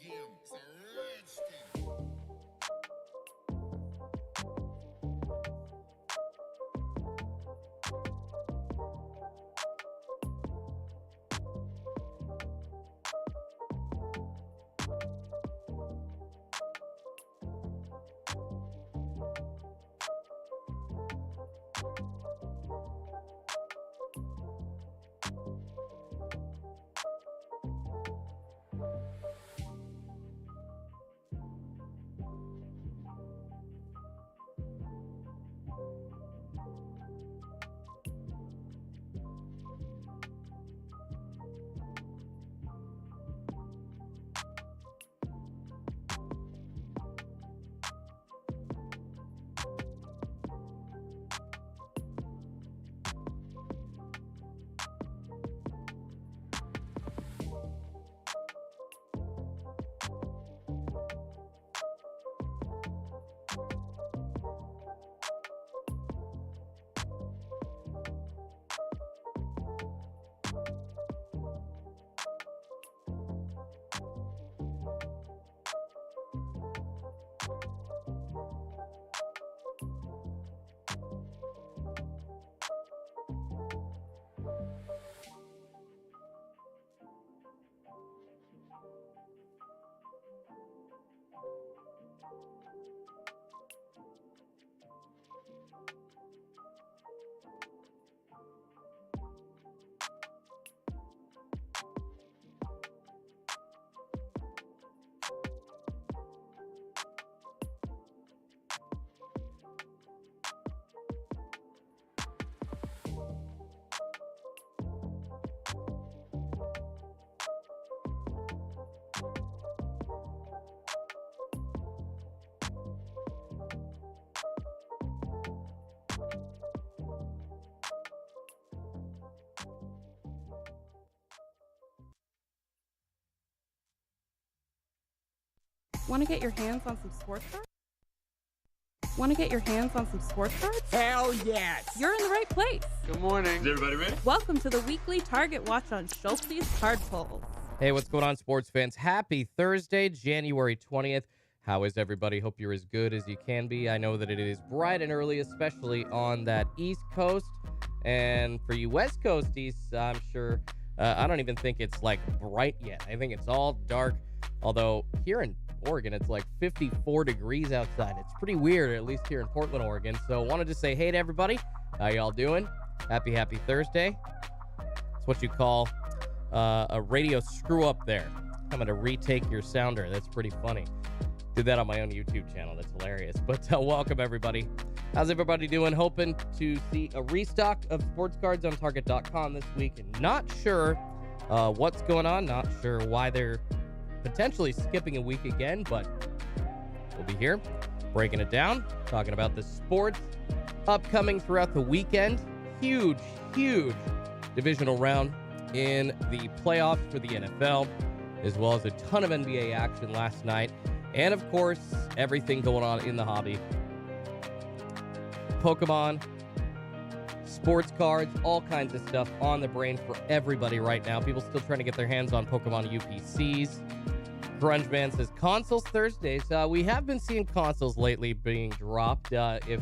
game. It's a rich thing. Want to get your hands on some sports cards? Want to get your hands on some sports cards? Hell yes! You're in the right place. Good morning. Is everybody ready? Welcome to the weekly Target Watch on Schultz's Card Pulls. Hey, what's going on, sports fans? Happy Thursday, January 20th. How is everybody? Hope you're as good as you can be. I know that it is bright and early, especially on that East Coast. And for you West Coasties, I'm sure, I don't even think it's like bright yet. I think it's all dark. Although here in Oregon, it's like 54 degrees outside. It's pretty weird, at least here in Portland, Oregon. So wanted to say hey to everybody. How y'all doing? Happy Thursday. It's what you call a radio screw up there. I'm going to retake your sounder. That's pretty funny. Did that on my own YouTube channel. That's hilarious. But welcome, everybody. How's everybody doing? Hoping to see a restock of sports cards on Target.com this week. And not sure what's going on. Not sure why they're potentially skipping a week again, but we'll be here breaking it down, talking about the sports upcoming throughout the weekend. Huge divisional round in the playoffs for the NFL, as well as a ton of NBA action last night. And of course, everything going on in the hobby. Pokemon, sports cards, all kinds of stuff on the brain for everybody right now. People still trying to get their hands on Pokemon UPCs. Grunge Man says consoles Thursdays. We have been seeing consoles lately being dropped. If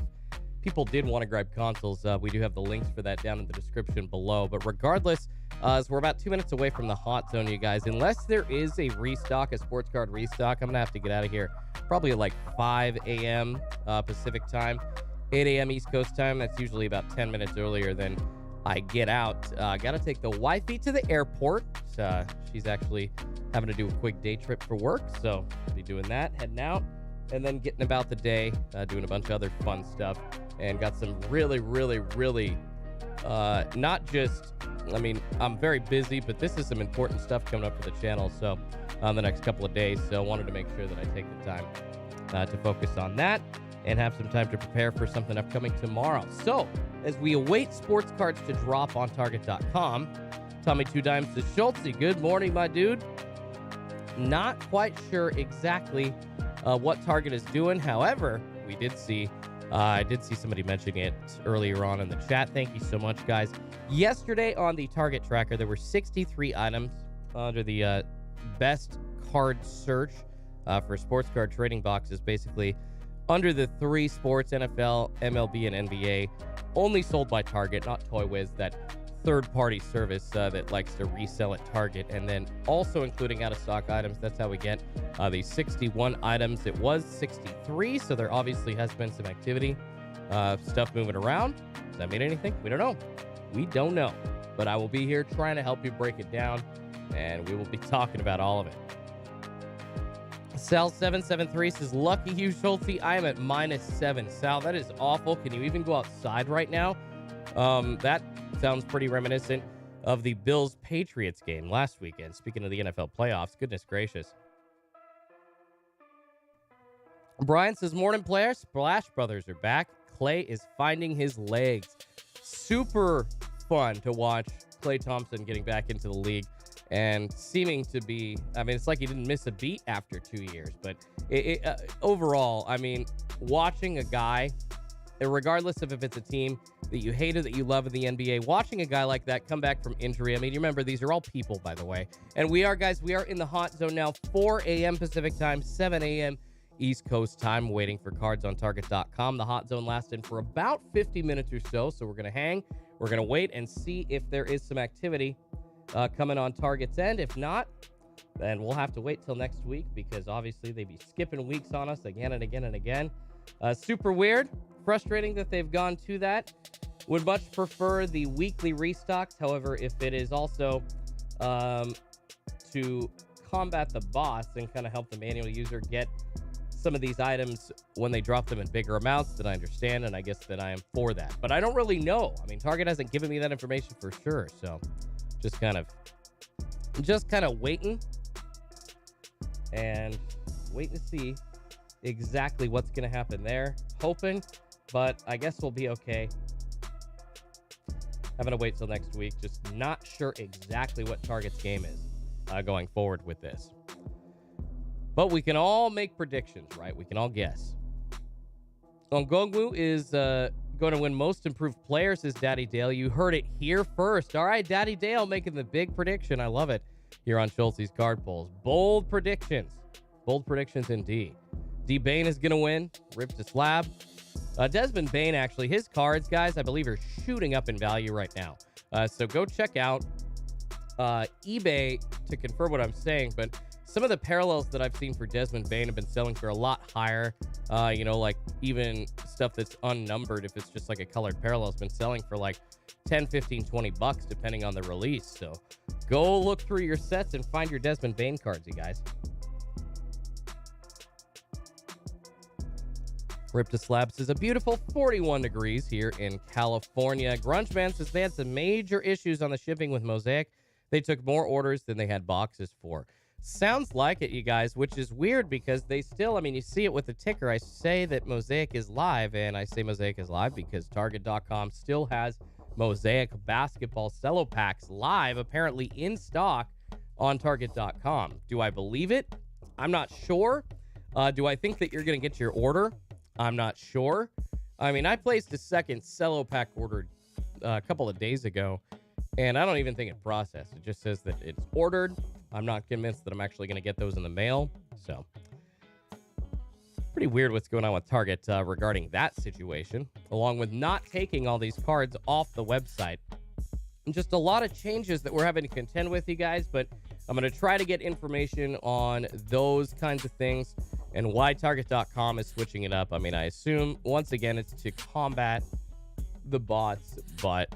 people did want to grab consoles, we do have the links for that down in the description below. But regardless, as we're about 2 minutes away from the hot zone, you guys, unless there is a restock, a sports card restock, I'm going to have to get out of here probably at like 5 a.m. Pacific time, 8 a.m. East Coast time. That's usually about 10 minutes earlier than I get out. Got to take the wifey to the airport. She's actually having to do a quick day trip for work, so I'll be doing that, heading out, and then getting about the day, doing a bunch of other fun stuff, and got some really, not just, I mean, I'm very busy, but this is some important stuff coming up for the channel, so the next couple of days, so I wanted to make sure that I take the time to focus on that and have some time to prepare for something upcoming tomorrow. So, as we await sports cards to drop on Target.com, Tommy Two Dimes to Schultz. Good morning, my dude. Not quite sure exactly what Target is doing. However, we did see, I did see somebody mentioning it earlier on in the chat. Thank you so much, guys. Yesterday on the Target tracker, there were 63 items under the best card search for sports card trading boxes, basically under the 3 sports, NFL, MLB, and NBA, only sold by Target, not Toy Wiz, that third-party service that likes to resell at Target, and then also including out-of-stock items. That's how we get the 61 items. It was 63, so there obviously has been some activity, stuff moving around. Does that mean anything? We don't know. We don't know. But I will be here trying to help you break it down, and we will be talking about all of it. Sal773 says, lucky you, Schulte. I am at -7. Sal, that is awful. Can you even go outside right now? That sounds pretty reminiscent of the Bills-Patriots game last weekend. Speaking of the NFL playoffs, goodness gracious. Brian says, morning players. Splash Brothers are back. Clay is finding his legs. Super fun to watch Clay Thompson getting back into the league and seeming to be, I mean, it's like he didn't miss a beat after 2 years. But overall, I mean, watching a guy, regardless of if it's a team that you hate or that you love in the NBA, watching a guy like that come back from injury. I mean, you remember, these are all people, by the way. And we are in the hot zone now, 4 a.m. Pacific time, 7 a.m. East Coast time, waiting for cards on Target.com. The hot zone lasted for about 50 minutes or so, so we're going to hang. We're going to wait and see if there is some activity coming on Target's end. If not, then we'll have to wait till next week, because obviously they'd be skipping weeks on us again and again and again. Super weird. Frustrating that they've gone to that. Would much prefer the weekly restocks. However, if it is also to combat the bots and kind of help the manual user get some of these items when they drop them in bigger amounts, then I understand, and I guess that I am for that. But I don't really know. I mean, Target hasn't given me that information for sure, so just kind of waiting and waiting to see exactly what's going to happen there. Hoping, but I guess we'll be okay. Having to wait till next week. Just not sure exactly what Target's game is going forward with this. But we can all make predictions, right? We can all guess. Ongongwu is going to win Most Improved Player, says Daddy Dale. You heard it here first. All right, Daddy Dale making the big prediction. I love it here on Schulte's Card Pulls. Bold predictions. Bold predictions indeed. D. Bain is going to win. Rip to slab. Desmond Bain, actually, his cards, guys, I believe are shooting up in value right now. So go check out eBay to confirm what I'm saying, but some of the parallels that I've seen for Desmond Bain have been selling for a lot higher. Like even stuff that's unnumbered, if it's just like a colored parallel, has been selling for like 10, 15, 20 bucks, depending on the release. So go look through your sets and find your Desmond Bain cards, you guys. Rip to Slab says a beautiful 41 degrees here in California. Grunge Man says they had some major issues on the shipping with Mosaic. They took more orders than they had boxes for. Sounds like it, you guys, which is weird because they still, I mean, you see it with the ticker. I say that Mosaic is live, and I say Mosaic is live because Target.com still has Mosaic Basketball cello packs live, apparently in stock on Target.com. Do I believe it? I'm not sure. Do I think that you're going to get your order? I'm not sure. I mean, I placed a second cello pack order a couple of days ago, and I don't even think it processed. It just says that it's ordered. I'm not convinced that I'm actually going to get those in the mail. So, pretty weird what's going on with Target regarding that situation, along with not taking all these cards off the website. And just a lot of changes that we're having to contend with, you guys, but I'm going to try to get information on those kinds of things and why Target.com is switching it up. I mean, I assume, once again, it's to combat the bots, but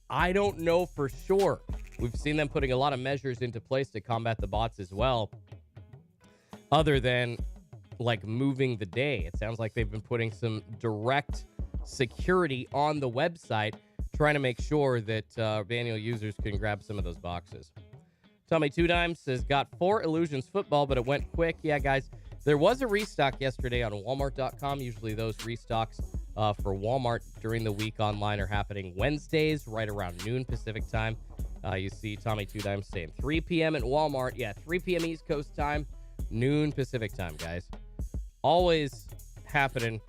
I don't know for sure. We've seen them putting a lot of measures into place to combat the bots as well, other than, like, moving the day. It sounds like they've been putting some direct security on the website, trying to make sure that manual users can grab some of those boxes. Tommy Two Dimes says, got 4 Illusions Football, but it went quick. Yeah, guys, there was a restock yesterday on Walmart.com. Usually those restocks for Walmart during the week online are happening Wednesdays, right around noon Pacific time. You see Tommy Two Dimes saying 3 p.m. at Walmart. Yeah, 3 p.m. East Coast time, noon Pacific time, guys. Always happening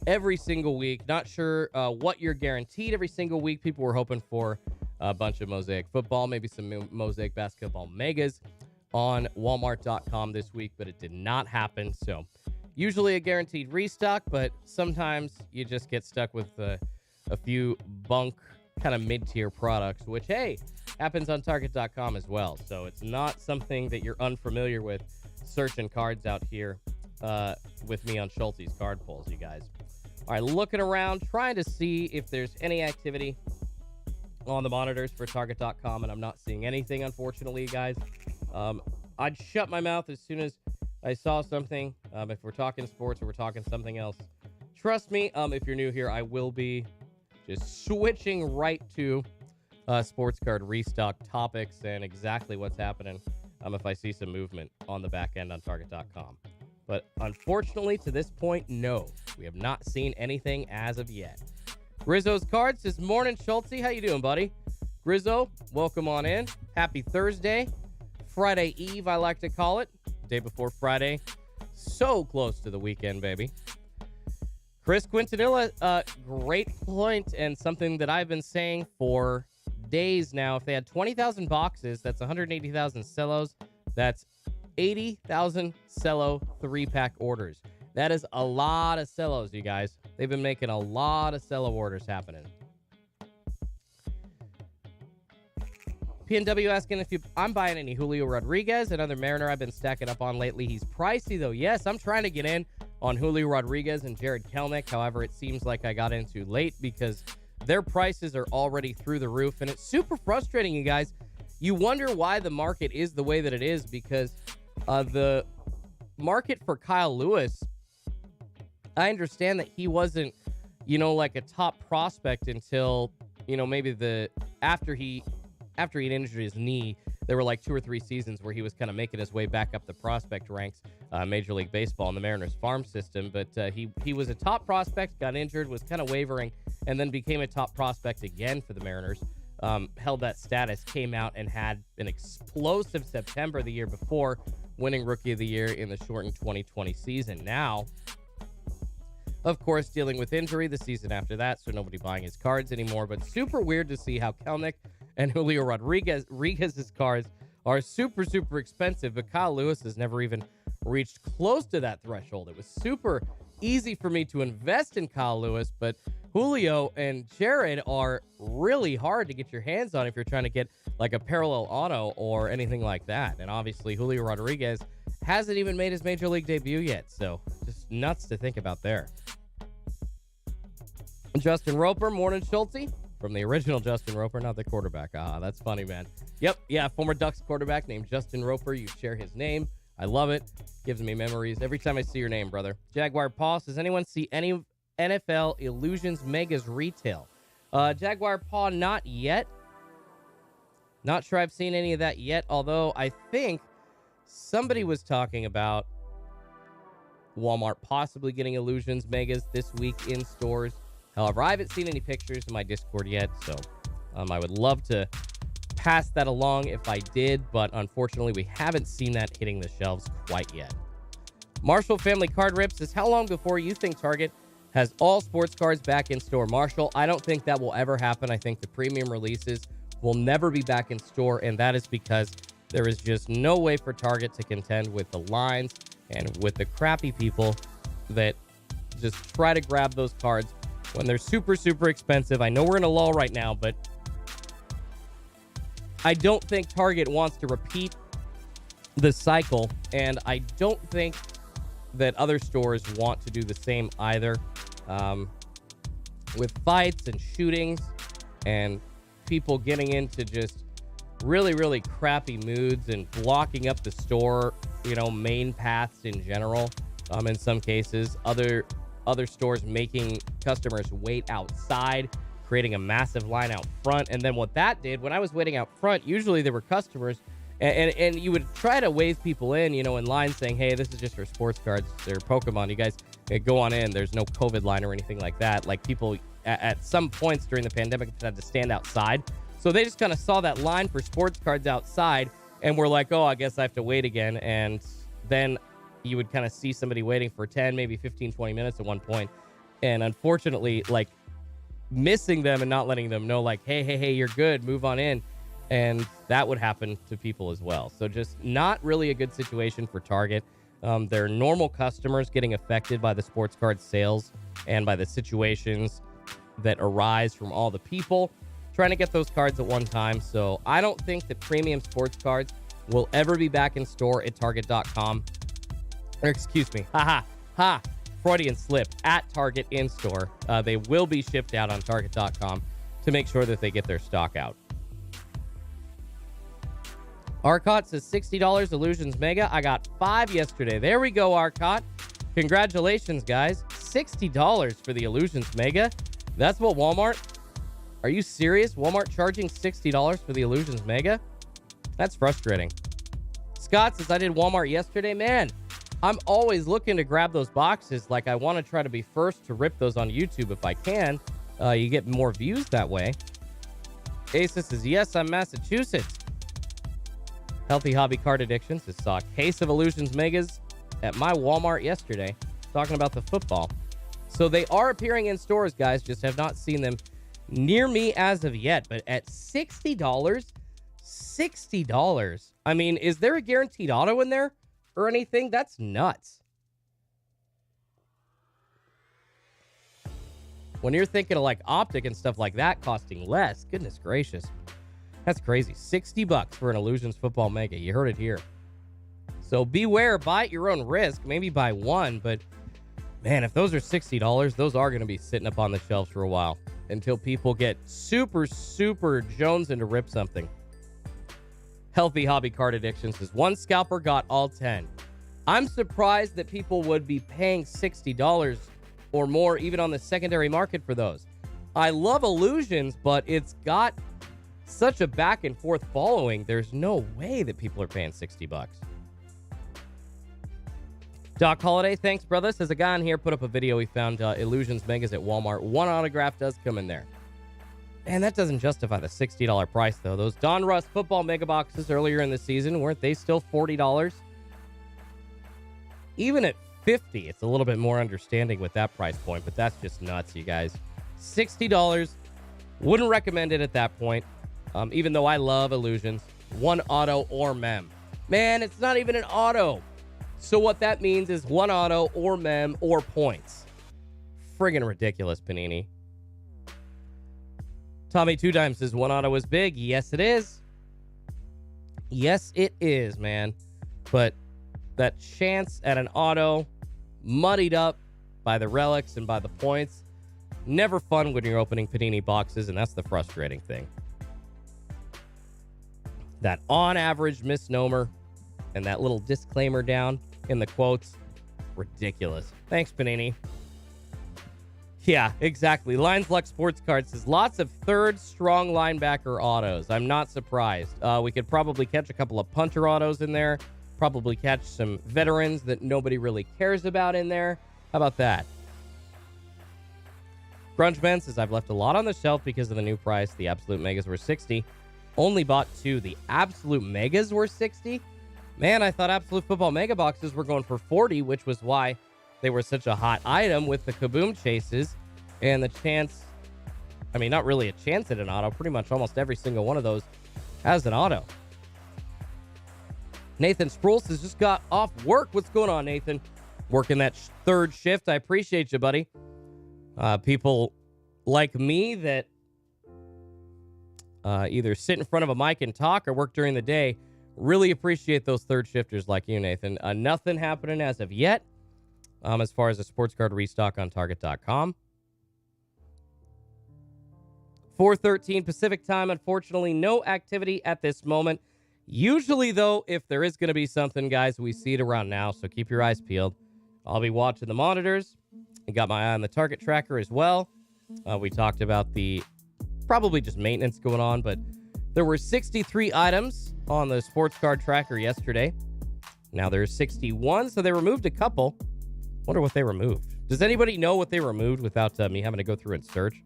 every single week. Not sure what you're guaranteed every single week. People were hoping for a bunch of Mosaic Football, maybe some Mosaic Basketball Megas. on Walmart.com this week, but it did not happen. So usually a guaranteed restock, but sometimes you just get stuck with a few bunk kind of mid-tier products, which, hey, happens on Target.com as well. So it's not something that you're unfamiliar with searching cards out here with me on Schulte's card pulls, you guys. All right, looking around, trying to see if there's any activity on the monitors for Target.com, and I'm not seeing anything, unfortunately, guys. I'd shut my mouth as soon as I saw something. If we're talking sports or we're talking something else, trust me, if you're new here, I will be just switching right to sports card restock topics and exactly what's happening if I see some movement on the back end on Target.com. But unfortunately, to this point, no. We have not seen anything as of yet. Rizzo's Cards this morning. Schulte, how you doing, buddy? Rizzo, welcome on in. Happy Thursday. Friday Eve, I like to call it. Day before Friday. So close to the weekend, baby. Chris Quintanilla, great point, and something that I've been saying for days now. If they had 20,000 boxes, that's 180,000 cellos. That's 80,000 cello 3-pack orders. That is a lot of cellos, you guys. They've been making a lot of cello orders happening. PNW asking if I'm buying any Julio Rodriguez, another Mariner I've been stacking up on lately. He's pricey, though. Yes, I'm trying to get in on Julio Rodriguez and Jared Kelenic. However, it seems like I got in too late because their prices are already through the roof, and it's super frustrating, you guys. You wonder why the market is the way that it is because the market for Kyle Lewis, I understand that he wasn't, like a top prospect until, maybe after he'd injured his knee. There were like 2 or 3 seasons where he was kind of making his way back up the prospect ranks, Major League Baseball in the Mariners farm system. But he was a top prospect, got injured, was kind of wavering, and then became a top prospect again for the Mariners. Held that status, came out and had an explosive September the year before, winning Rookie of the Year in the shortened 2020 season. Now, of course, dealing with injury the season after that, so nobody buying his cards anymore. But super weird to see how Kelenic and Julio Rodriguez's cards are super, super expensive, but Kyle Lewis has never even reached close to that threshold. It was super easy for me to invest in Kyle Lewis, but Julio and Jared are really hard to get your hands on if you're trying to get like a parallel auto or anything like that. And obviously, Julio Rodriguez hasn't even made his Major League debut yet, so just nuts to think about there. Justin Roper, morning, Schulte. From the original Justin Roper, not the quarterback. Ah, that's funny, man. Yep, yeah, former Ducks quarterback named Justin Roper. You share his name. I love it. Gives me memories every time I see your name, brother. Jaguar Paw, does anyone see any NFL Illusions Megas retail? Jaguar Paw, not yet. Not sure I've seen any of that yet, although I think somebody was talking about Walmart possibly getting Illusions Megas this week in stores. However, I haven't seen any pictures in my Discord yet, so I would love to pass that along if I did, but unfortunately, we haven't seen that hitting the shelves quite yet. Marshall Family Card Rip says, how long before you think Target has all sports cards back in store? Marshall, I don't think that will ever happen. I think the premium releases will never be back in store, and that is because there is just no way for Target to contend with the lines and with the crappy people that just try to grab those cards when they're super, super expensive. I know we're in a lull right now, but I don't think Target wants to repeat the cycle, and I don't think that other stores want to do the same either. With fights and shootings and people getting into just really, really crappy moods and blocking up the store, main paths in general. In some cases, other stores making customers wait outside, creating a massive line out front. And then what that did, when I was waiting out front, usually there were customers and you would try to wave people in, in line saying, hey, this is just for sports cards. They're Pokemon. You guys go on in. There's no COVID line or anything like that. Like people at some points during the pandemic had to stand outside. So they just kind of saw that line for sports cards outside and were like, oh, I guess I have to wait again. And then you would kind of see somebody waiting for 10, maybe 15, 20 minutes at one point. And unfortunately, like missing them and not letting them know like, hey, you're good, move on in. and that would happen to people as well. So just not really a good situation for Target. Their normal customers getting affected by the sports card sales and by the situations that arise from all the people trying to get those cards at one time. So I don't think that premium sports cards will ever be back in store at Target.com. Or excuse me. Freudian slip. At Target in store. They will be shipped out on Target.com to make sure that they get their stock out. Arcot says $60 Illusions Mega. I got 5 yesterday. There we go, Arcot. Congratulations, guys. $60 for the Illusions Mega. That's what Walmart... Are you serious? Walmart charging $60 for the Illusions Mega? That's frustrating. Scott says, I did Walmart yesterday. Man, I'm always looking to grab those boxes. Like, I want to try to be first to rip those on YouTube if I can. You get more views that way. Asa says, yes, I'm Massachusetts. Healthy Hobby Card Addictions says, saw a case of Illusions Megas at my Walmart yesterday. Talking about the football. So they are appearing in stores, guys. Just have not seen them near me as of yet. But at $60, $60. I mean, is there a guaranteed auto in there or anything? That's nuts. When you're thinking of like Optic and stuff like that costing less, goodness gracious. That's crazy. $60 for an Illusions Football Mega. You heard it here. So beware, buy at your own risk. Maybe buy one, but man, if those are $60, those are going to be sitting up on the shelves for a while until people get super, super jonesing to rip something. Healthy Hobby Card Addiction says, one scalper got all 10. I'm surprised that people would be paying $60 or more even on the secondary market for those. I love Illusions, but it's got such a back and forth following. There's no way that people are paying $60. Doc Holiday, thanks, brother. Says a guy on here put up a video. He found Illusions Megas at Walmart. One autograph does come in there. Man, that doesn't justify the $60 price, though. Those Don Russ football mega boxes earlier in the season, weren't they still $40? Even at $50, it's a little bit more understanding with that price point, but that's just nuts, you guys. $60. Wouldn't recommend it at that point. Even though I love Illusions. One auto or mem. Man, it's not even an auto. So what that means is one auto or mem or points. Friggin' ridiculous, Panini. Tommy Two Dimes says one auto is big. Yes, it is. Yes, it is, man. But that chance at an auto muddied up by the relics and by the points. Never fun when you're opening Panini boxes, and that's the frustrating thing. That on average misnomer and that little disclaimer down in the quotes, ridiculous. Thanks, Panini. Yeah, exactly. Lions Luck Sports Card says lots of third strong linebacker autos. I'm not surprised. We could probably catch a couple of punter autos in there. Probably catch some veterans that nobody really cares about in there. How about that? Grunge Ben says I've left a lot on the shelf because of the new price. The absolute megas were $60. Only bought 2. The absolute megas were $60. Man, I thought absolute football mega boxes were going for $40, which was why they were such a hot item with the kaboom chases and the chance. I mean, not really a chance at an auto. Pretty much almost every single one of those has an auto. Nathan Sproul says just got off work. What's going on, Nathan? Working that third shift. I appreciate you, buddy. People like me that either sit in front of a mic and talk or work during the day. Really appreciate those third shifters like you, Nathan. Nothing happening as of yet as far as a sports card restock on Target.com. 4:13 Pacific time. Unfortunately, no activity at this moment. Usually, though, if there is going to be something, guys, we see it around now, so keep your eyes peeled. I'll be watching the monitors. I got my eye on the target tracker as well. We talked about the probably just maintenance going on, but there were 63 items on the sports card tracker yesterday. Now there's 61, so they removed a couple. Wonder what they removed. Does anybody know what they removed without me having to go through and search?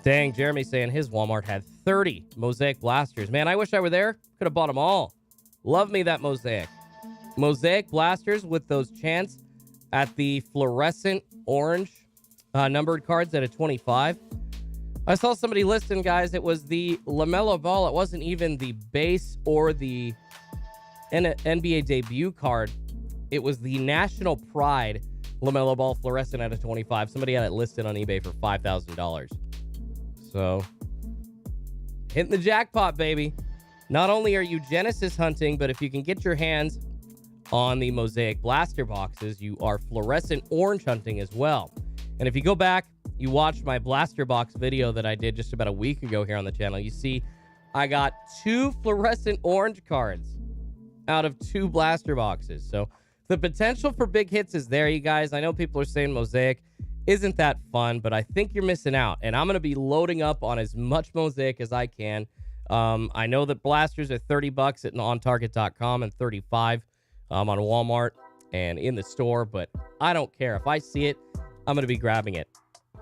Dang, Jeremy saying his Walmart had 30 Mosaic Blasters. Man, I wish I were there. Could have bought them all. Love me that Mosaic. Mosaic Blasters with those chants at the fluorescent orange numbered cards at a 25. I saw somebody listing, guys. It was the LaMelo Ball. It wasn't even the base or the NBA debut card. It was the National Pride LaMelo Ball fluorescent at a 25. Somebody had it listed on eBay for $5,000. So, hitting the jackpot, baby. Not only are you Genesis hunting, but if you can get your hands on the Mosaic blaster boxes, you are fluorescent orange hunting as well. And if you go back, you watch my blaster box video that I did just about a week ago here on the channel, you see I got 2 fluorescent orange cards out of 2 blaster boxes. So the potential for big hits is there, you guys. I know people are saying Mosaic isn't that fun, but I think you're missing out. And I'm going to be loading up on as much Mosaic as I can. I know that blasters are $30 at ontarget.com and $35 on Walmart and in the store, but I don't care. If I see it, I'm going to be grabbing it.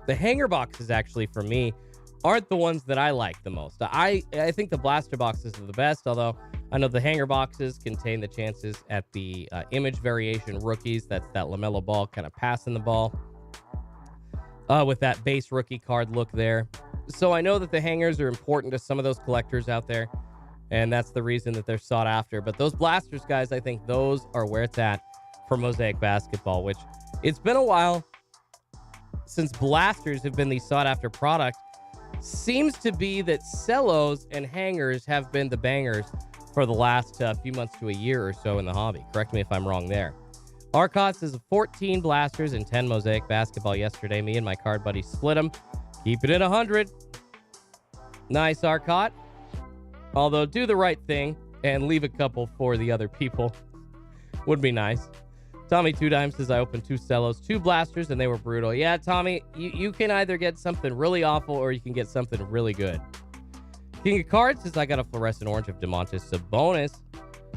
The hanger boxes, actually, for me, aren't the ones that I like the most. I think the blaster boxes are the best, although I know the hanger boxes contain the chances at the image variation rookies. That's that LaMelo Ball kind of passing the ball with that base rookie card look there. So I know that the hangers are important to some of those collectors out there, and that's the reason that they're sought after. But those blasters, guys, I think those are where it's at for Mosaic Basketball, which it's been a while since blasters have been the sought-after product. Seems to be that cellos and hangers have been the bangers for the last few months to a year or so in the hobby. Correct me if I'm wrong there. Arcots is 14 blasters and 10 Mosaic Basketball yesterday. Me and my card buddy split them. Keep it at 100. Nice, Arcot. Although, do the right thing and leave a couple for the other people. Would be nice. Tommy Two Dimes says I opened 2 cellos, 2 blasters, and they were brutal. Yeah, Tommy, you can either get something really awful or you can get something really good. King of Cards says I got a fluorescent orange of Domantas Sabonis.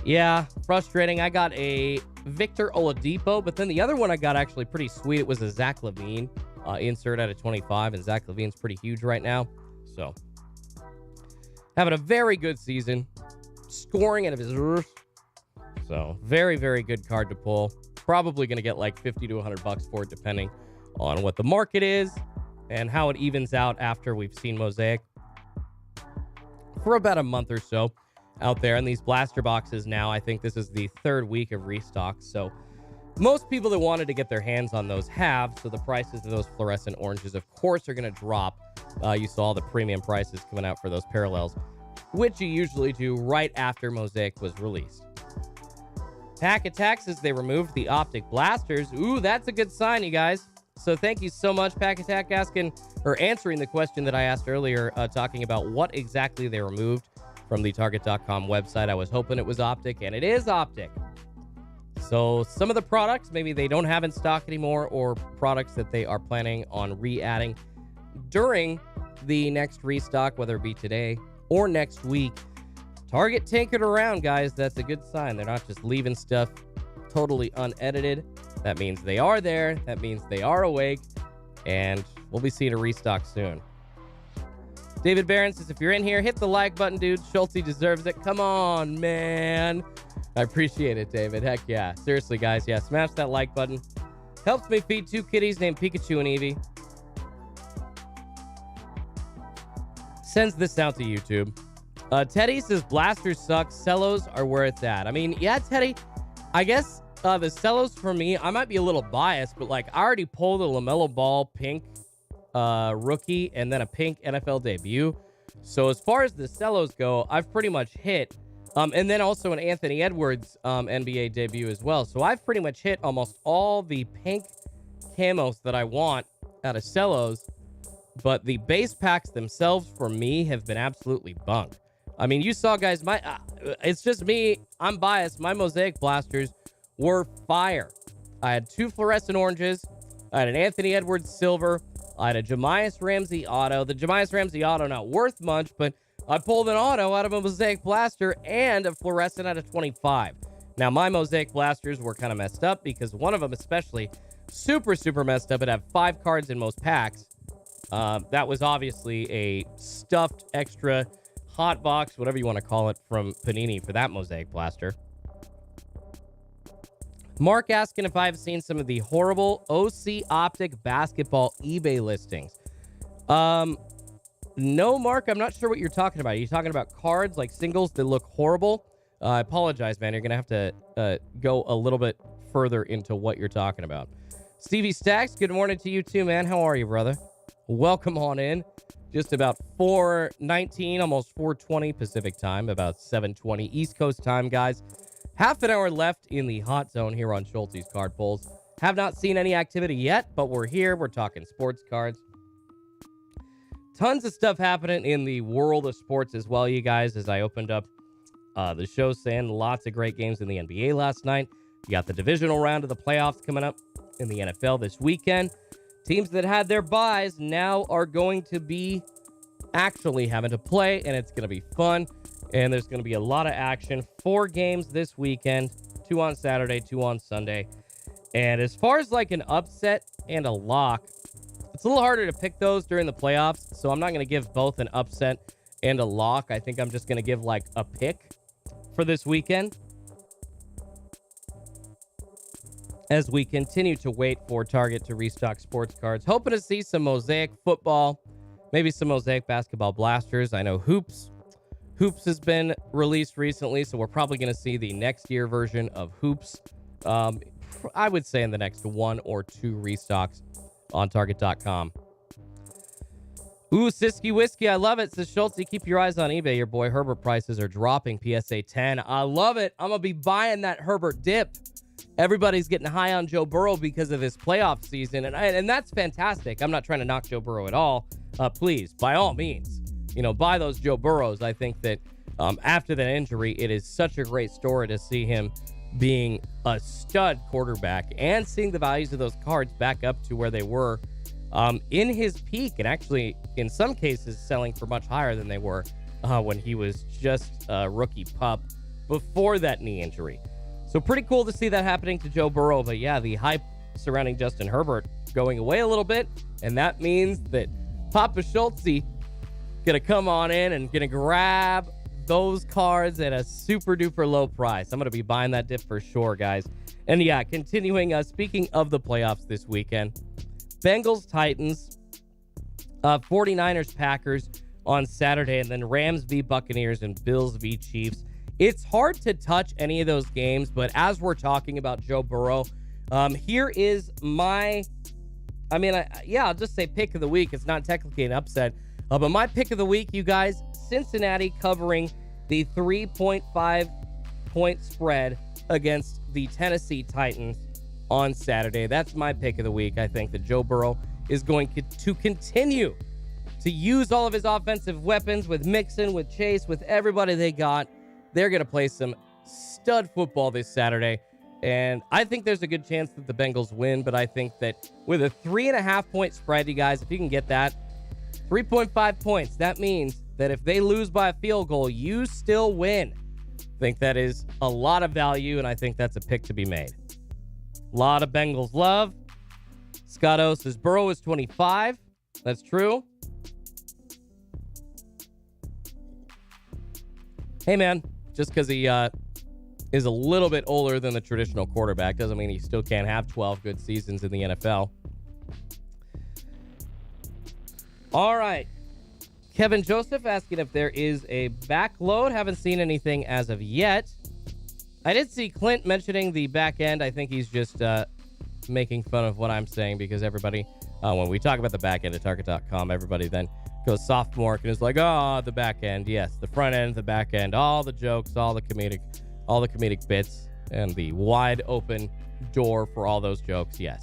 Yeah, frustrating. I got a Victor Oladipo, but then the other one I got actually pretty sweet. It was a Zach LaVine insert out of 25, and Zach LaVine's pretty huge right now. So, having a very good season. Scoring out of his earth. So, very, very good card to pull. Probably going to get like $50 to $100 for it, depending on what the market is and how it evens out after we've seen Mosaic for about a month or so out there. And these blaster boxes now, I think this is the 3rd week of restock. So most people that wanted to get their hands on those have. So the prices of those fluorescent oranges, of course, are going to drop. You saw the premium prices coming out for those parallels, which you usually do right after Mosaic was released. Pack Attack says they removed the optic blasters. Ooh, that's a good sign, you guys. So thank you so much, Pack Attack, answering the question that I asked earlier, talking about what exactly they removed from the Target.com website. I was hoping it was optic, and it is optic. So some of the products, maybe they don't have in stock anymore, or products that they are planning on re-adding during the next restock, whether it be today or next week. Target tinkered around, guys. That's a good sign. They're not just leaving stuff totally unedited. That means they are there. That means they are awake. And we'll be seeing a restock soon. David Barron says, if you're in here, hit the like button, dude. Schulte deserves it. Come on, man. I appreciate it, David. Heck yeah. Seriously, guys. Yeah, smash that like button. Helps me feed 2 kitties named Pikachu and Eevee. Sends this out to YouTube. Teddy says blasters suck. Cellos are where it's at. I mean, yeah, Teddy, I guess the cellos for me, I might be a little biased, but like I already pulled a LaMelo Ball pink rookie and then a pink NFL debut. So as far as the cellos go, I've pretty much hit. And then also an Anthony Edwards NBA debut as well. So I've pretty much hit almost all the pink camos that I want out of cellos. But the base packs themselves for me have been absolutely bunk. I mean, you saw, guys, it's just me. I'm biased. My Mosaic blasters were fire. I had 2 fluorescent oranges. I had an Anthony Edwards silver. I had a Jamias Ramsey auto. The Jamias Ramsey auto not worth much, but I pulled an auto out of a Mosaic blaster and a fluorescent out of 25. Now, my Mosaic blasters were kind of messed up because one of them especially super, super messed up. It had 5 cards in most packs. That was obviously a stuffed extra hot box, whatever you want to call it, from Panini for that Mosaic blaster. Mark asking if I've seen some of the horrible OC Optic basketball eBay listings. No, Mark, I'm not sure what you're talking about. Are you talking about cards, like singles that look horrible? I apologize, man. You're going to have to go a little bit further into what you're talking about. Stevie Stacks, good morning to you too, man. How are you, brother? Welcome on in. Just about 4:19, almost 4:20 Pacific time, about 7:20 East Coast time, guys. Half an hour left in the hot zone here on Schulte's Card Pulls. Have not seen any activity yet, but we're here. We're talking sports cards. Tons of stuff happening in the world of sports as well, you guys, as I opened up the show saying lots of great games in the NBA last night. You got the divisional round of the playoffs coming up in the NFL this weekend. Teams that had their byes now are going to be actually having to play, and it's going to be fun. And there's going to be a lot of action. 4 games this weekend, 2 on Saturday, 2 on Sunday. And as far as like an upset and a lock, it's a little harder to pick those during the playoffs, so I'm not going to give both an upset and a lock. I think I'm just going to give like a pick for this weekend as we continue to wait for Target to restock sports cards. Hoping to see some Mosaic Football, maybe some Mosaic Basketball blasters. I know Hoops has been released recently, so we're probably going to see the next year version of Hoops. I would say in the next 1 or 2 restocks on Target.com. Ooh, Siski Whiskey, I love it. Says Schultz, keep your eyes on eBay. Your boy Herbert prices are dropping. PSA 10. I love it. I'm going to be buying that Herbert dip. Everybody's getting high on Joe Burrow because of this playoff season, and that's fantastic. I'm not trying to knock Joe Burrow at all. Please, by all means, buy those Joe Burrows. I think that after that injury, it is such a great story to see him being a stud quarterback and seeing the values of those cards back up to where they were in his peak, and actually in some cases selling for much higher than they were when he was just a rookie pup before that knee injury. So pretty cool to see that happening to Joe Burrow. But yeah, the hype surrounding Justin Herbert going away a little bit, and that means that Papa Schultz gonna come on in and gonna grab those cards at a super duper low price. I'm going to be buying that dip for sure, guys. And yeah, continuing, speaking of the playoffs this weekend, Bengals, Titans, 49ers, Packers on Saturday, and then Rams v. Buccaneers and Bills v. Chiefs. It's hard to touch any of those games, but as we're talking about Joe Burrow, here is my, I'll just say pick of the week. It's not technically an upset, but my pick of the week, you guys, Cincinnati covering the 3.5 point spread against the Tennessee Titans on Saturday. That's my pick of the week. I think that Joe Burrow is going to continue to use all of his offensive weapons with Mixon, with Chase, with everybody they got. They're going to play some stud football this Saturday. And I think there's a good chance that the Bengals win, but I think that with a 3.5 point spread, you guys, if you can get that, 3.5 points, that means that if they lose by a field goal, you still win. I think that is a lot of value, and I think that's a pick to be made. A lot of Bengals love. Scott O says Burrow is 25. That's true. Hey, man, just because he is a little bit older than the traditional quarterback doesn't mean he still can't have 12 good seasons in the NFL. All right. Kevin Joseph asking if there is a backload. Haven't seen anything as of yet. I did see Clint mentioning the back end. I think he's just making fun of what I'm saying because everybody, when we talk about the back end at Target.com, everybody then goes sophomore and is like, oh, the back end. Yes, the front end, the back end, all the jokes, all the comedic bits, and the wide open door for all those jokes. Yes,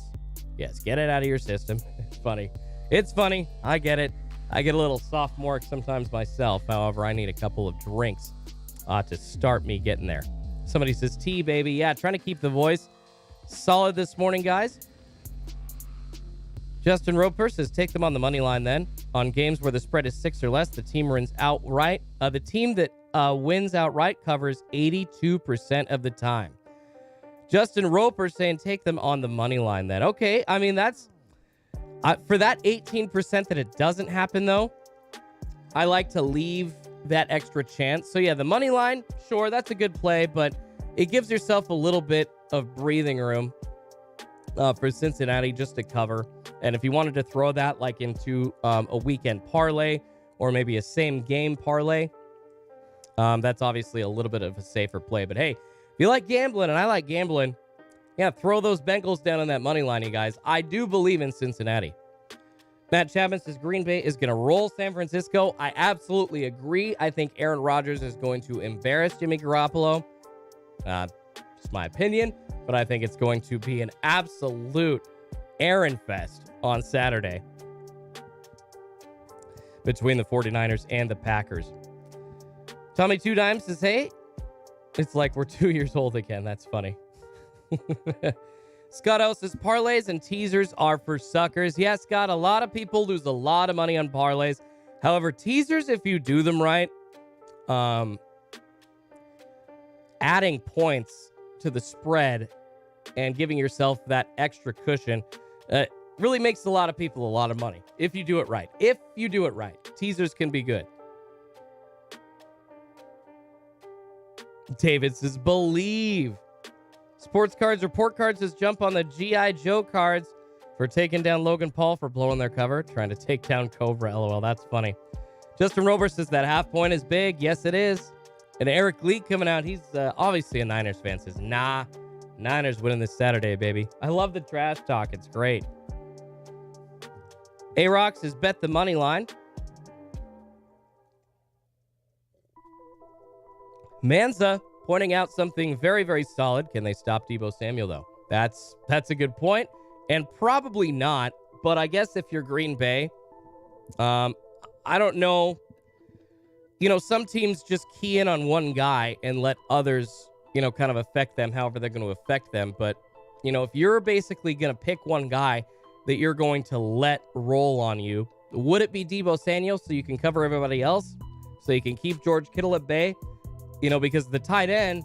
get it out of your system. It's funny. It's funny. I get it. I get a little sophomoric sometimes myself. However, I need a couple of drinks to start me getting there. Somebody says, tea, baby. Yeah, trying to keep the voice solid this morning, guys. Justin Roper says, take them on the money line then. On games where the spread is 6 or less, the team wins outright. The team that wins outright covers 82% of the time. Justin Roper saying, take them on the money line then. Okay, I mean, that's... for that 18% that it doesn't happen, though, I like to leave that extra chance. So, yeah, the money line, sure, that's a good play. But it gives yourself a little bit of breathing room for Cincinnati just to cover. And if you wanted to throw that like into a weekend parlay or maybe a same game parlay, that's obviously a little bit of a safer play. But hey, if you like gambling, and I like gambling, yeah, throw those Bengals down on that money line, you guys. I do believe in Cincinnati. Matt Chapman says Green Bay is going to roll San Francisco. I absolutely agree. I think Aaron Rodgers is going to embarrass Jimmy Garoppolo. It's my opinion, but I think it's going to be an absolute Aaron fest on Saturday between the 49ers and the Packers. Tommy Two Dimes says, hey, it's like we're 2 years old again. That's funny. Scott O says parlays and teasers are for suckers. Yeah, Scott, a lot of people lose a lot of money on parlays. However, teasers, if you do them right, adding points to the spread and giving yourself that extra cushion really makes a lot of people a lot of money if you do it right. If you do it right, teasers can be good. David says believe. Sports Cards Report Card says jump on the G.I. Joe cards for taking down Logan Paul for blowing their cover, trying to take down Cobra. LOL, that's funny. Justin Rober says that half point is big. Yes, it is. And Eric Lee coming out, he's obviously a Niners fan, says, nah, Niners winning this Saturday, baby. I love the trash talk. It's great. A-Rock says bet the money line. Manza pointing out something very, very solid. Can they stop Deebo Samuel, though? That's a good point. And probably not. But I guess if you're Green Bay, I don't know. You know, some teams just key in on one guy and let others, you know, kind of affect them however they're going to affect them. But, you know, if you're basically going to pick one guy that you're going to let roll on you, would it be Deebo Samuel so you can cover everybody else? So you can keep George Kittle at bay? You know, because the tight end,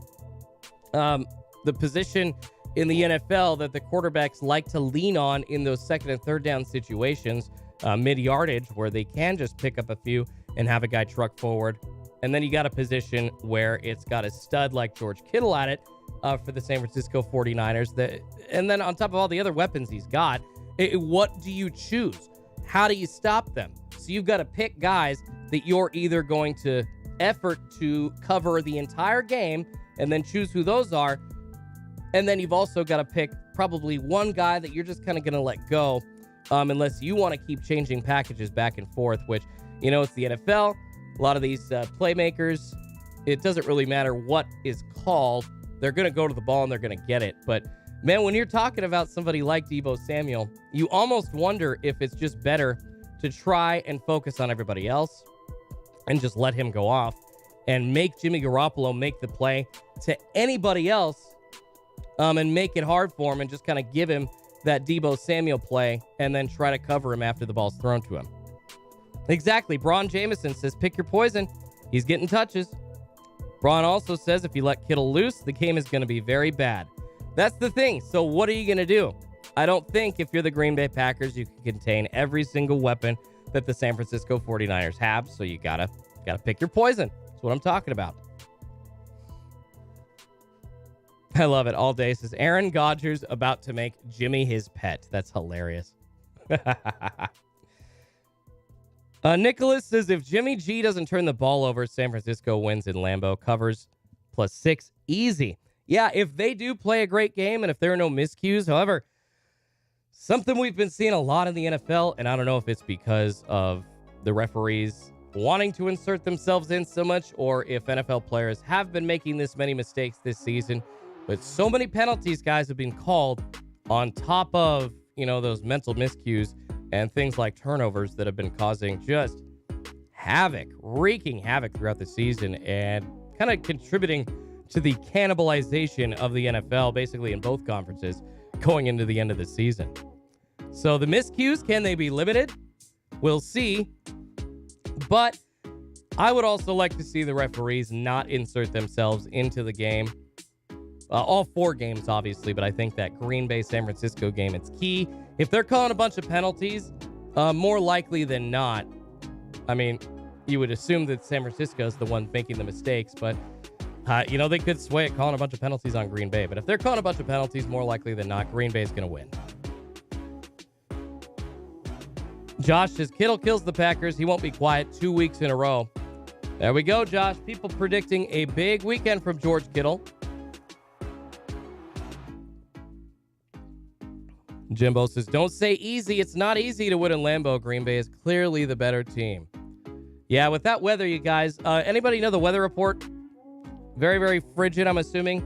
the position in the NFL that the quarterbacks like to lean on in those second and third down situations, mid-yardage, where they can just pick up a few and have a guy truck forward. And then you got a position where it's got a stud like George Kittle at it for the San Francisco 49ers. And then on top of all the other weapons he's got, what do you choose? How do you stop them? So you've got to pick guys that you're either going to effort to cover the entire game and then choose who those are. And then you've also got to pick probably one guy that you're just kind of going to let go unless you want to keep changing packages back and forth, which, you know, it's the NFL. A lot of these playmakers, it doesn't really matter what is called. They're going to go to the ball and they're going to get it. But, man, when you're talking about somebody like Deebo Samuel, you almost wonder if it's just better to try and focus on everybody else and just let him go off and make Jimmy Garoppolo make the play to anybody else and make it hard for him and just kind of give him that Deebo Samuel play and then try to cover him after the ball's thrown to him. Exactly. Braun Jameson says, pick your poison. He's getting touches. Braun also says if you let Kittle loose, the game is going to be very bad. That's the thing. So what are you going to do? I don't think if you're the Green Bay Packers, you can contain every single weapon that the San Francisco 49ers have, so you gotta pick your poison. That's what I'm talking about. I love it. All day says Aaron Rodgers about to make Jimmy his pet. That's hilarious. Nicholas says if Jimmy G doesn't turn the ball over, San Francisco wins in Lambeau. Covers +6 easy. Yeah, if they do play a great game and if there are no miscues, however, something we've been seeing a lot in the NFL, and I don't know if it's because of the referees wanting to insert themselves in so much or if NFL players have been making this many mistakes this season, but so many penalties, guys, have been called on top of, you know, those mental miscues and things like turnovers that have been causing just havoc, wreaking havoc throughout the season and kind of contributing to the cannibalization of the NFL, basically in both conferences, going into the end of the season. So the miscues, can they be limited? We'll see. But I would also like to see the referees not insert themselves into the game. All four games, obviously, but I think that Green Bay-San Francisco game, it's key. If they're calling a bunch of penalties, more likely than not, I mean, you would assume that San Francisco is the one making the mistakes, but They could sway it calling a bunch of penalties on Green Bay, but if they're calling a bunch of penalties, more likely than not, Green Bay's going to win. Josh says Kittle kills the Packers. He won't be quiet 2 weeks in a row. There we go, Josh. People predicting a big weekend from George Kittle. Jimbo says, don't say easy. It's not easy to win in Lambeau. Green Bay is clearly the better team. Yeah, with that weather, you guys. Anybody know the weather report? Very, very frigid, I'm assuming.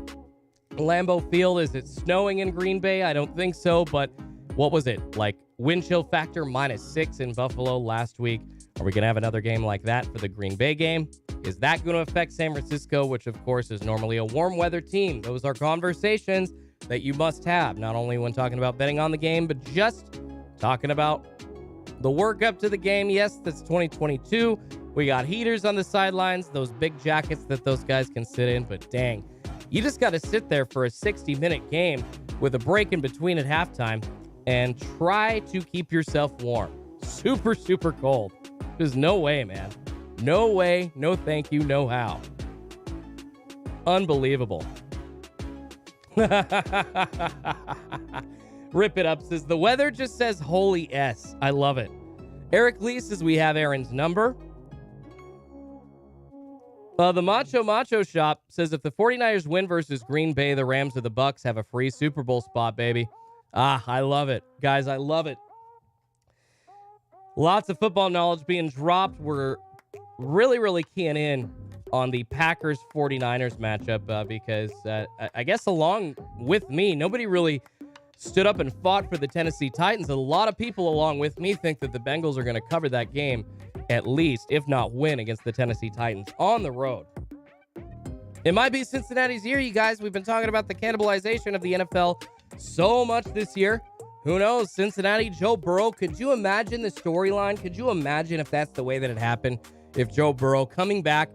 Lambeau Field, is it snowing in Green Bay? I don't think so, but what was it? Like wind chill factor -6 in Buffalo last week. Are we going to have another game like that for the Green Bay game? Is that going to affect San Francisco, which of course is normally a warm weather team? Those are conversations that you must have, not only when talking about betting on the game, but just talking about the work up to the game. Yes, that's 2022. We got heaters on the sidelines, those big jackets that those guys can sit in, but dang, you just got to sit there for a 60-minute game with a break in between at halftime and try to keep yourself warm. Super, super cold. There's no way, man. No way, no thank you, no how. Unbelievable. Rip It Up says, the weather just says holy S. I love it. Eric Lee says, we have Aaron's number. The Macho Shop says, if the 49ers win versus Green Bay, the Rams or the Bucks have a free Super Bowl spot, baby. I love it. Guys, I love it. Lots of football knowledge being dropped. We're really, really keying in on the Packers-49ers matchup because I guess along with me, nobody really stood up and fought for the Tennessee Titans. A lot of people along with me think that the Bengals are going to cover that game at least, if not win, against the Tennessee Titans on the road. It might be Cincinnati's year, you guys. We've been talking about the cannibalization of the NFL so much this year. Who knows? Cincinnati, Joe Burrow. Could you imagine the storyline? Could you imagine if that's the way that it happened? If Joe Burrow coming back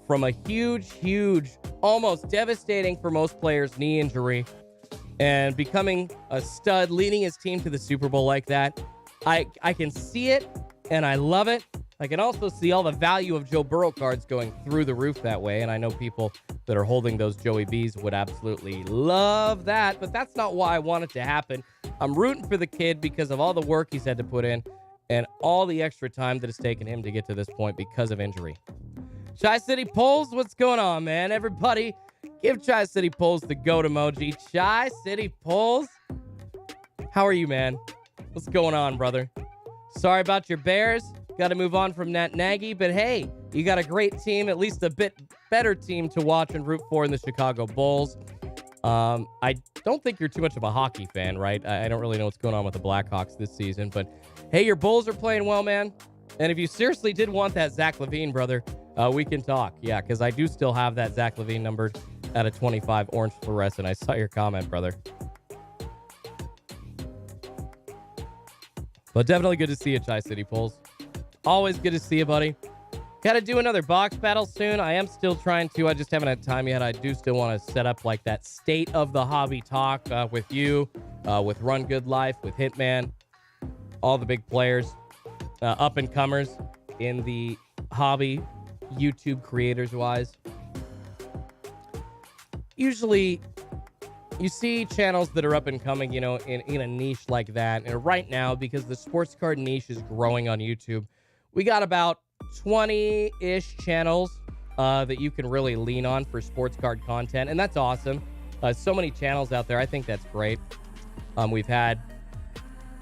from a huge, almost devastating for most players knee injury and becoming a stud, leading his team to the Super Bowl like that. I can see it, and I love it. I can also see all the value of Joe Burrow cards going through the roof that way, and I know people that are holding those Joey Bs would absolutely love that, but that's not why I want it to happen. I'm rooting for the kid because of all the work he's had to put in and all the extra time that it's taken him to get to this point because of injury. Chi-City Polls, what's going on, man? Everybody, give Chi-City Polls the goat emoji. Chi-City Polls, how are you, man? What's going on, brother? Sorry about your Bears. Got to move on from Nat Nagy, but hey, you got a great team, at least a bit better team to watch and root for in the Chicago Bulls. I don't think you're too much of a hockey fan, right? I don't really know what's going on with the Blackhawks this season, but hey, your Bulls are playing well, man. And if you seriously did want that Zach LaVine, brother, we can talk. Yeah, because I do still have that Zach LaVine numbered at a 25 orange fluorescent. I saw your comment, brother. But definitely good to see you, Chi-City Polls. Always good to see you, buddy. Got to do another box battle soon. I am still trying to. I just haven't had time yet. I do still want to set up like that state of the hobby talk with you, with Run Good Life, with Hitman, all the big players, up and comers in the hobby, YouTube creators wise. Usually you see channels that are up and coming, you know, in a niche like that. And right now, because the sports card niche is growing on YouTube, we got about 20-ish channels that you can really lean on for sports card content. And that's awesome. So many channels out there. I think that's great. We've had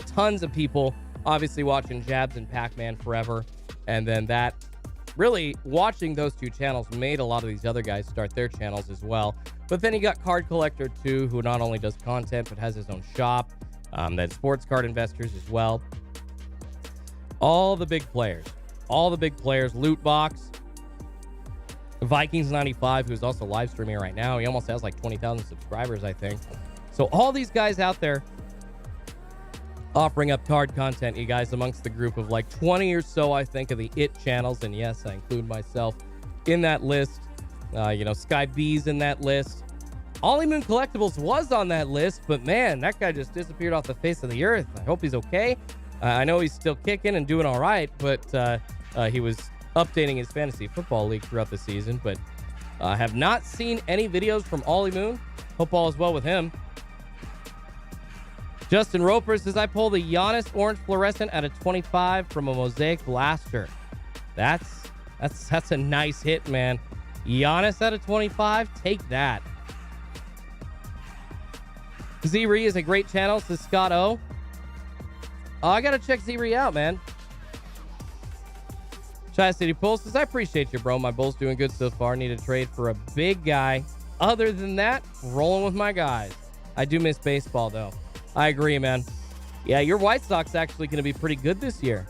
tons of people obviously watching Jabs and Pac-Man forever. And then that really watching those two channels made a lot of these other guys start their channels as well. But then you got Card Collector 2, who not only does content, but has his own shop. Then Sports Card Investors as well. All the big players. Loot Box. Vikings 95, who's also live streaming right now. He almost has like 20,000 subscribers, I think. So all these guys out there offering up card content, you guys, amongst the group of like 20 or so, I think, of the IT channels. And yes, I include myself in that list. Sky B's in that list. Ollie Moon Collectibles was on that list, but man, that guy just disappeared off the face of the earth. I hope he's okay. I know he's still kicking and doing all right, but he was updating his fantasy football league throughout the season. But Have not seen any videos from Ollie Moon. Hope all is well with him. Justin Roper says, I pulled a Giannis orange fluorescent out of 25 from a Mosaic Blaster. That's a nice hit, man. Giannis out of 25, take that. Z-Re is a great channel, says Scott O. Oh, I gotta check Z-Re out, man. Tri-City Pulse says, I appreciate you, bro. My Bulls doing good so far. Need a trade for a big guy. Other than that, rolling with my guys. I do miss baseball, though. I agree, man. Yeah, your White Sox actually going to be pretty good this year.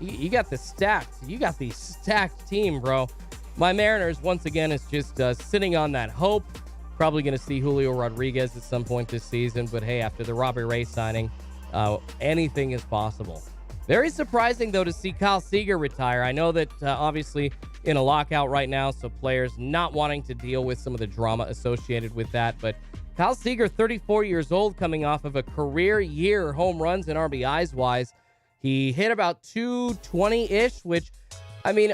You got the stacked team, bro. My Mariners, once again, is just sitting on that hope. Probably going to see Julio Rodriguez at some point this season. But, hey, after the Robbie Ray signing, anything is possible. Very surprising, though, to see Kyle Seager retire. I know that, obviously, in a lockout right now, so players not wanting to deal with some of the drama associated with that. But Kyle Seager, 34 years old, coming off of a career year home runs and RBIs-wise. He hit about 220-ish, which, I mean,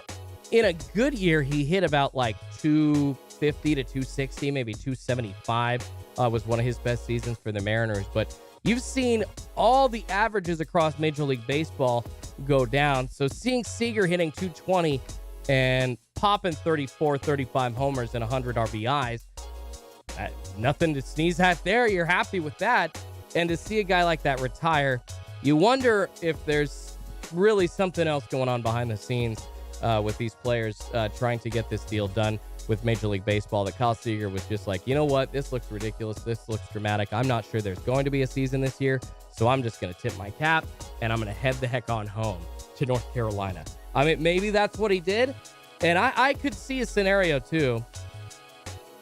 in a good year, he hit about like 250 to 260, maybe 275 was one of his best seasons for the Mariners. But you've seen all the averages across Major League Baseball go down. So seeing Seager hitting 220 and popping 34, 35 homers and 100 RBIs, nothing to sneeze at there. You're happy with that. And to see a guy like that retire, you wonder if there's really something else going on behind the scenes with these players trying to get this deal done with Major League Baseball, that Kyle Seager was just like, you know what? This looks ridiculous. This looks dramatic. I'm not sure there's going to be a season this year, so I'm just going to tip my cap, and I'm going to head the heck on home to North Carolina. I mean, maybe that's what he did, and I could see a scenario, too,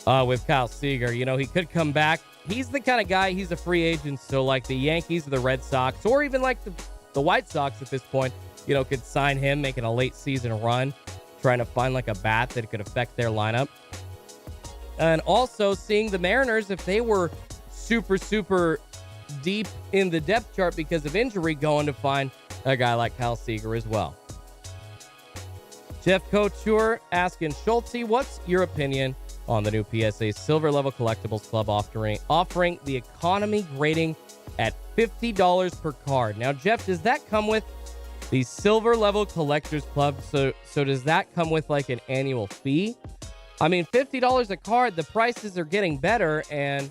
with Kyle Seager. You know, he could come back. He's the kind of guy, he's a free agent, so like the Yankees or the Red Sox, or even like the White Sox at this point, you know, could sign him, making a late season run, trying to find like a bat that could affect their lineup. And also seeing the Mariners, if they were super, super deep in the depth chart because of injury, going to find a guy like Kyle Seager as well. Jeff Couture asking Schulte, what's your opinion on the new PSA Silver Level Collectibles Club offering the economy grading at $50 per card? Now, Jeff, does that come with the Silver Level Collectors Club? So does that come with like an annual fee? I mean, $50 a card, the prices are getting better, and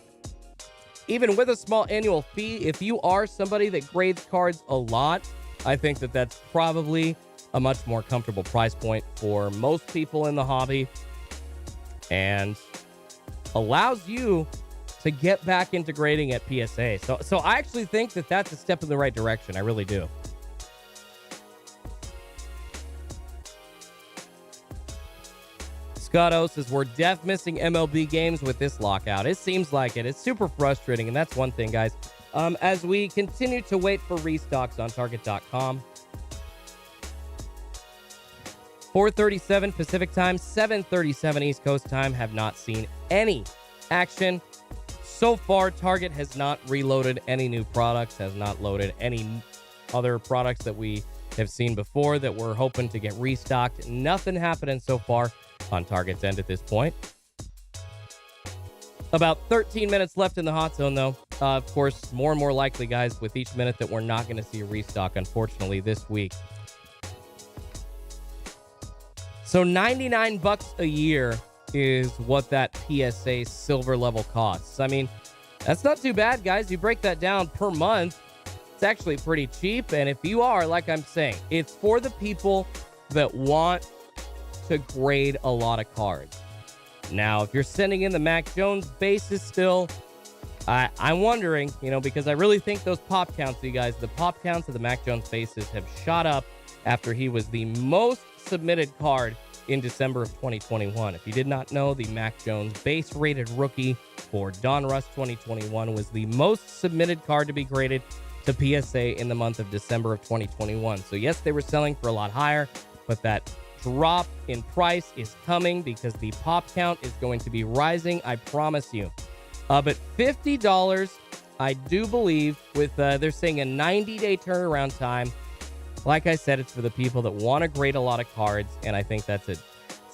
even with a small annual fee, if you are somebody that grades cards a lot, I think that that's probably a much more comfortable price point for most people in the hobby, and allows you to get back into grading at PSA. So I actually think that that's a step in the right direction. I really do. Scott O says, we're missing MLB games with this lockout. It seems like it. It's super frustrating, and that's one thing, guys. As we continue to wait for restocks on Target.com, 4:37 Pacific time, 7:37 East Coast time, have not seen any action. So far, Target has not reloaded any new products, has not loaded any other products that we have seen before that we're hoping to get restocked. Nothing happening so far on Target's end at this point. About 13 minutes left in the hot zone, though. Of course, more and more likely, guys, with each minute that we're not going to see a restock, unfortunately, this week. So $99 a year is what that PSA silver level costs. I mean, that's not too bad, guys. You break that down per month, it's actually pretty cheap. And if you are, like I'm saying, it's for the people that want to grade a lot of cards. Now, if you're sending in the Mac Jones bases still, I'm wondering, you know, because I really think those pop counts, you guys, the pop counts of the Mac Jones bases have shot up after he was the most submitted card in December of 2021. If you did not know, the Mac Jones base rated rookie for Donruss 2021 was the most submitted card to be graded to PSA in the month of December of 2021. So yes, they were selling for a lot higher, but that drop in price is coming because the pop count is going to be rising, I promise you. But $50, I do believe, with they're saying a 90-day turnaround time. Like I said, it's for the people that want to grade a lot of cards, and I think that's a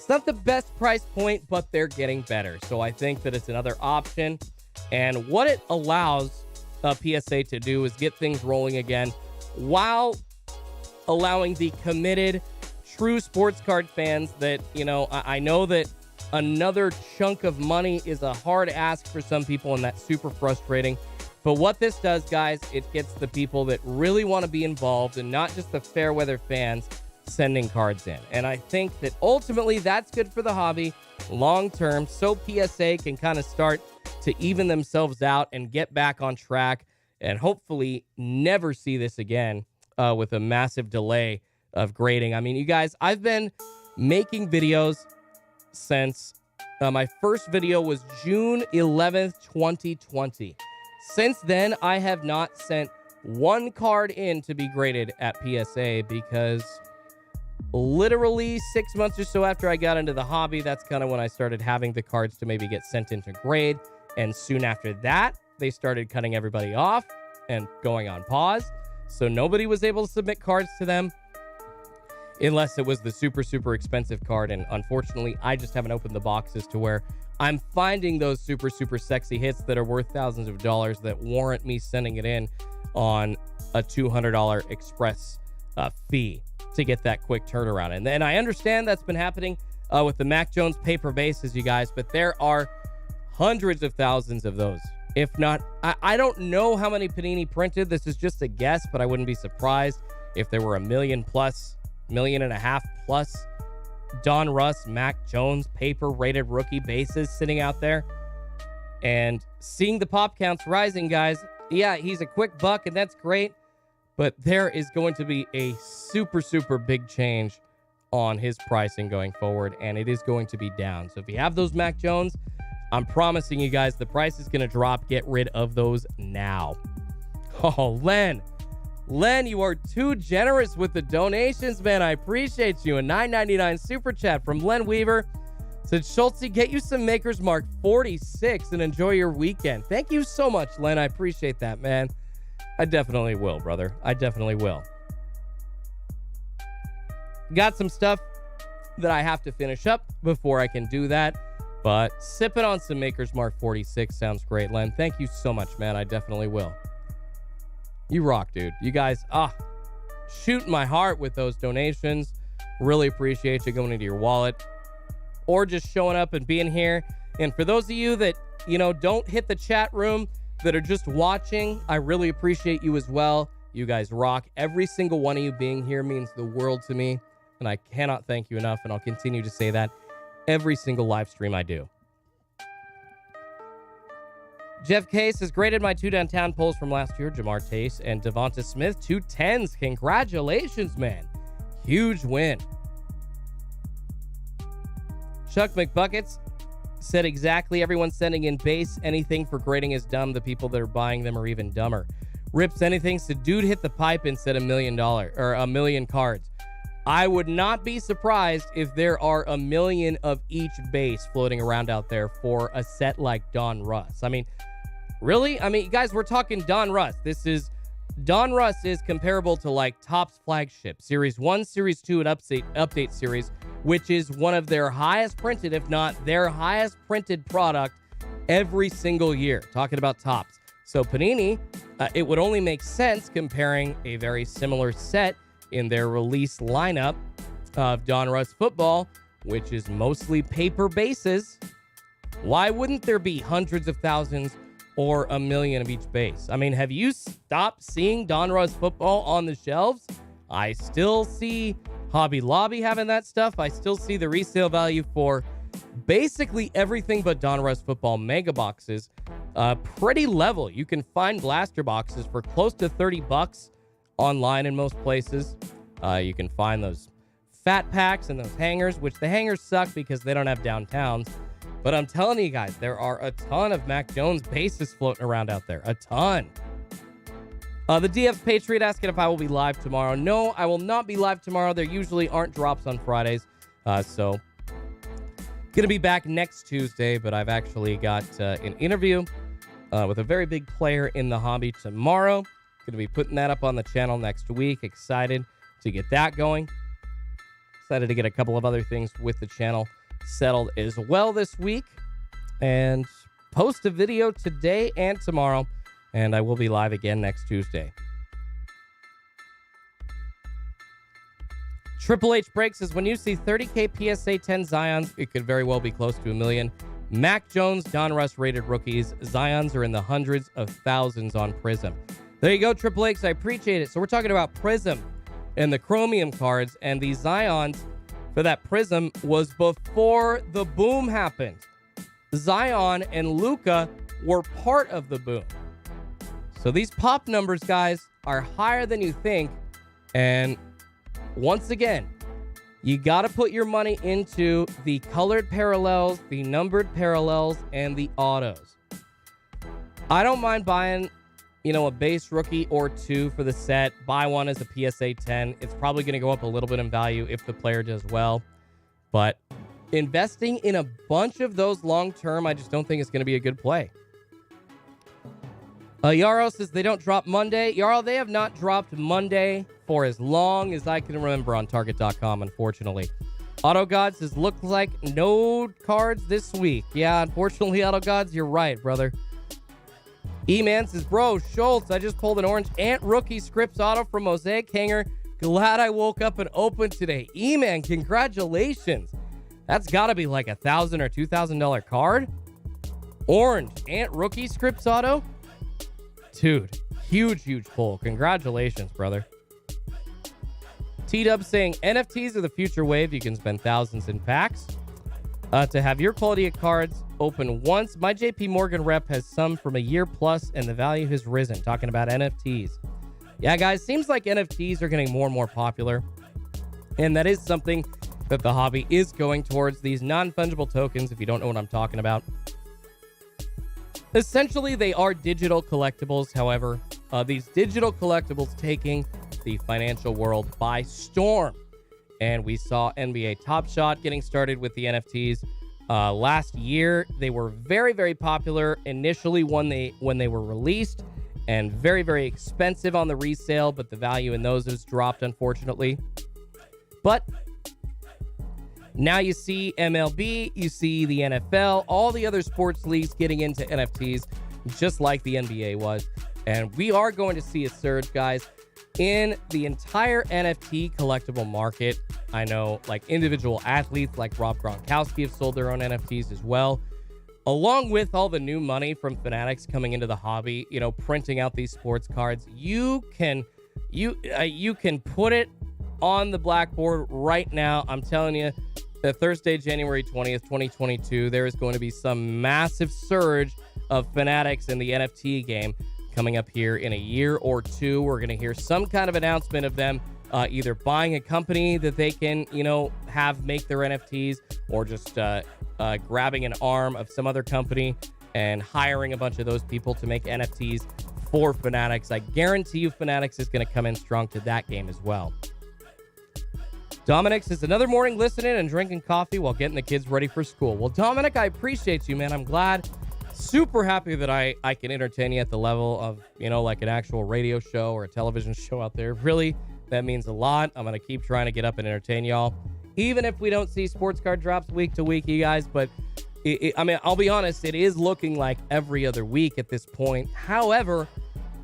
It's not the best price point, but they're getting better. So I think that it's another option. And what it allows PSA to do is get things rolling again while allowing the committed, true sports card fans that, I know that another chunk of money is a hard ask for some people, and that's super frustrating. But what this does, guys, it gets the people that really want to be involved and not just the fair weather fans sending cards in. And I think that ultimately that's good for the hobby long term, so PSA can kind of start to even themselves out and get back on track and hopefully never see this again with a massive delay of grading. I mean, you guys, I've been making videos since my first video was June 11th, 2020. Since then, I have not sent one card in to be graded at PSA because literally 6 months or so after I got into the hobby, that's kind of when I started having the cards to maybe get sent into grade. And soon after that, they started cutting everybody off and going on pause. So nobody was able to submit cards to them unless it was the super, super expensive card. And unfortunately, I just haven't opened the boxes to where I'm finding those super, super sexy hits that are worth thousands of dollars that warrant me sending it in on a $200 express fee to get that quick turnaround. And then I understand that's been happening with the Mac Jones paper bases, you guys, but there are hundreds of thousands of those. If not, I don't know how many Panini printed. This is just a guess, but I wouldn't be surprised if there were 1 million plus, 1.5 million plus Don Russ, Mac Jones, paper-rated rookie bases sitting out there. And seeing the pop counts rising, guys, yeah, he's a quick buck, and that's great. But there is going to be a super, super big change on his pricing going forward, and it is going to be down. So if you have those Mac Jones, I'm promising you guys the price is going to drop. Get rid of those now. Oh, Len, you are too generous with the donations, man. I appreciate you. A $9.99 super chat from Len Weaver said, Schultze, get you some Maker's Mark 46 and enjoy your weekend. Thank you so much, Len. I appreciate that, man. I definitely will, brother. I definitely will. Got some stuff that I have to finish up before I can do that. But sipping on some Maker's Mark 46 sounds great, Len. Thank you so much, man. I definitely will. You rock, dude. You guys, shooting my heart with those donations. Really appreciate you going into your wallet or just showing up and being here. And for those of you that, don't hit the chat room, that are just watching, I really appreciate you as well. You guys rock. Every single one of you being here means the world to me, and I cannot thank you enough, and I'll continue to say that every single live stream I do. Jeff Case has graded my 2 downtown pulls from last year. Jamar Chase and Devonta Smith, 2 10s. Congratulations, man. Huge win. Chuck McBuckets said exactly, everyone sending in base. Anything for grading is dumb. The people that are buying them are even dumber. Rips anything. So dude hit the pipe and said $1 million or 1 million cards. I would not be surprised if there are 1 million of each base floating around out there for a set like Don Russ. I mean, really? I mean, guys, we're talking Don Russ. Don Russ is comparable to like Topps flagship Series 1, Series 2, and update series, which is one of their highest printed, if not their highest printed product every single year. Talking about Topps. So Panini, it would only make sense comparing a very similar set in their release lineup of Don Russ Football, which is mostly paper bases. Why wouldn't there be hundreds of thousands or 1 million of each base? I mean, have you stopped seeing Don Russ Football on the shelves? I still see Hobby Lobby having that stuff. I still see the resale value for basically everything but Don Russ Football mega boxes. Pretty level. You can find blaster boxes for close to $30 online in most places. You can find those fat packs and those hangers, which the hangers suck because they don't have downtowns. But I'm telling you guys, there are a ton of Mac Jones bases floating around out there. A ton. The DF Patriot asking if I will be live tomorrow. No, I will not be live tomorrow. There usually aren't drops on Fridays. So going to be back next Tuesday, but I've actually got an interview with a very big player in the hobby tomorrow. Going to be putting that up on the channel next week. Excited to get that going. Excited to get a couple of other things with the channel settled as well this week. And post a video today and tomorrow. And I will be live again next Tuesday. Triple H Break says, when you see 30K PSA 10 Zions, it could very well be close to $1 million. Mac Jones, Donruss rated rookies. Zions are in the hundreds of thousands on Prism. There you go, Triple H. I appreciate it. So we're talking about Prism and the Chromium cards, and the Zions for that Prism was before the boom happened. Zion and Luka were part of the boom. So these pop numbers, guys, are higher than you think. And once again, you got to put your money into the colored parallels, the numbered parallels, and the autos. I don't mind buying, a base rookie or two for the set. Buy one as a PSA 10. It's probably going to go up a little bit in value if the player does well. But investing in a bunch of those long-term, I just don't think it's going to be a good play. Yarrow says they don't drop Monday. Yarrow, they have not dropped Monday for as long as I can remember on Target.com, unfortunately. Auto God says, looks like no cards this week. Yeah, unfortunately, Auto Gods, you're right, brother. E-Man says, bro, Schultz, I just pulled an orange Ant rookie Scripps auto from Mosaic Hanger. Glad I woke up and opened today. E-Man, congratulations. That's got to be like $1,000 or $2,000 card. Orange Ant rookie Scripps auto. Dude, huge pull. Congratulations, brother. T-Dub saying, NFTs are the future wave. You can spend thousands in packs. To have your quality of cards open once. My JP Morgan rep has some from a year plus, and the value has risen. Talking about NFTs. Yeah, guys, seems like NFTs are getting more and more popular. And that is something that the hobby is going towards. These non-fungible tokens, if you don't know what I'm talking about. Essentially, they are digital collectibles. However, these digital collectibles taking the financial world by storm. And we saw NBA Top Shot getting started with the NFTs last year. They were very popular initially when they were released, and very expensive on the resale, but the value in those has dropped, unfortunately. But now you see MLB, you see the NFL, all the other sports leagues getting into NFTs, just like the NBA was. And we are going to see a surge, guys, in the entire NFT collectible market. I know, like, individual athletes like Rob Gronkowski have sold their own NFTs as well. Along with all the new money from Fanatics coming into the hobby, printing out these sports cards, you can put it on the blackboard right now. I'm telling you, Thursday, January 20th, 2022, there is going to be some massive surge of Fanatics in the NFT game coming up here in a year or two. We're going to hear some kind of announcement of them either buying a company that they can, have make their NFTs, or just grabbing an arm of some other company and hiring a bunch of those people to make NFTs for Fanatics. I guarantee you Fanatics is going to come in strong to that game as well. Dominic says, another morning listening and drinking coffee while getting the kids ready for school. Well, Dominic, I appreciate you, man. I'm glad. Super happy that I can entertain you at the level of, like an actual radio show or a television show out there. Really, that means a lot. I'm going to keep trying to get up and entertain y'all, even if we don't see sports card drops week to week, you guys. But, I'll be honest, it is looking like every other week at this point. However,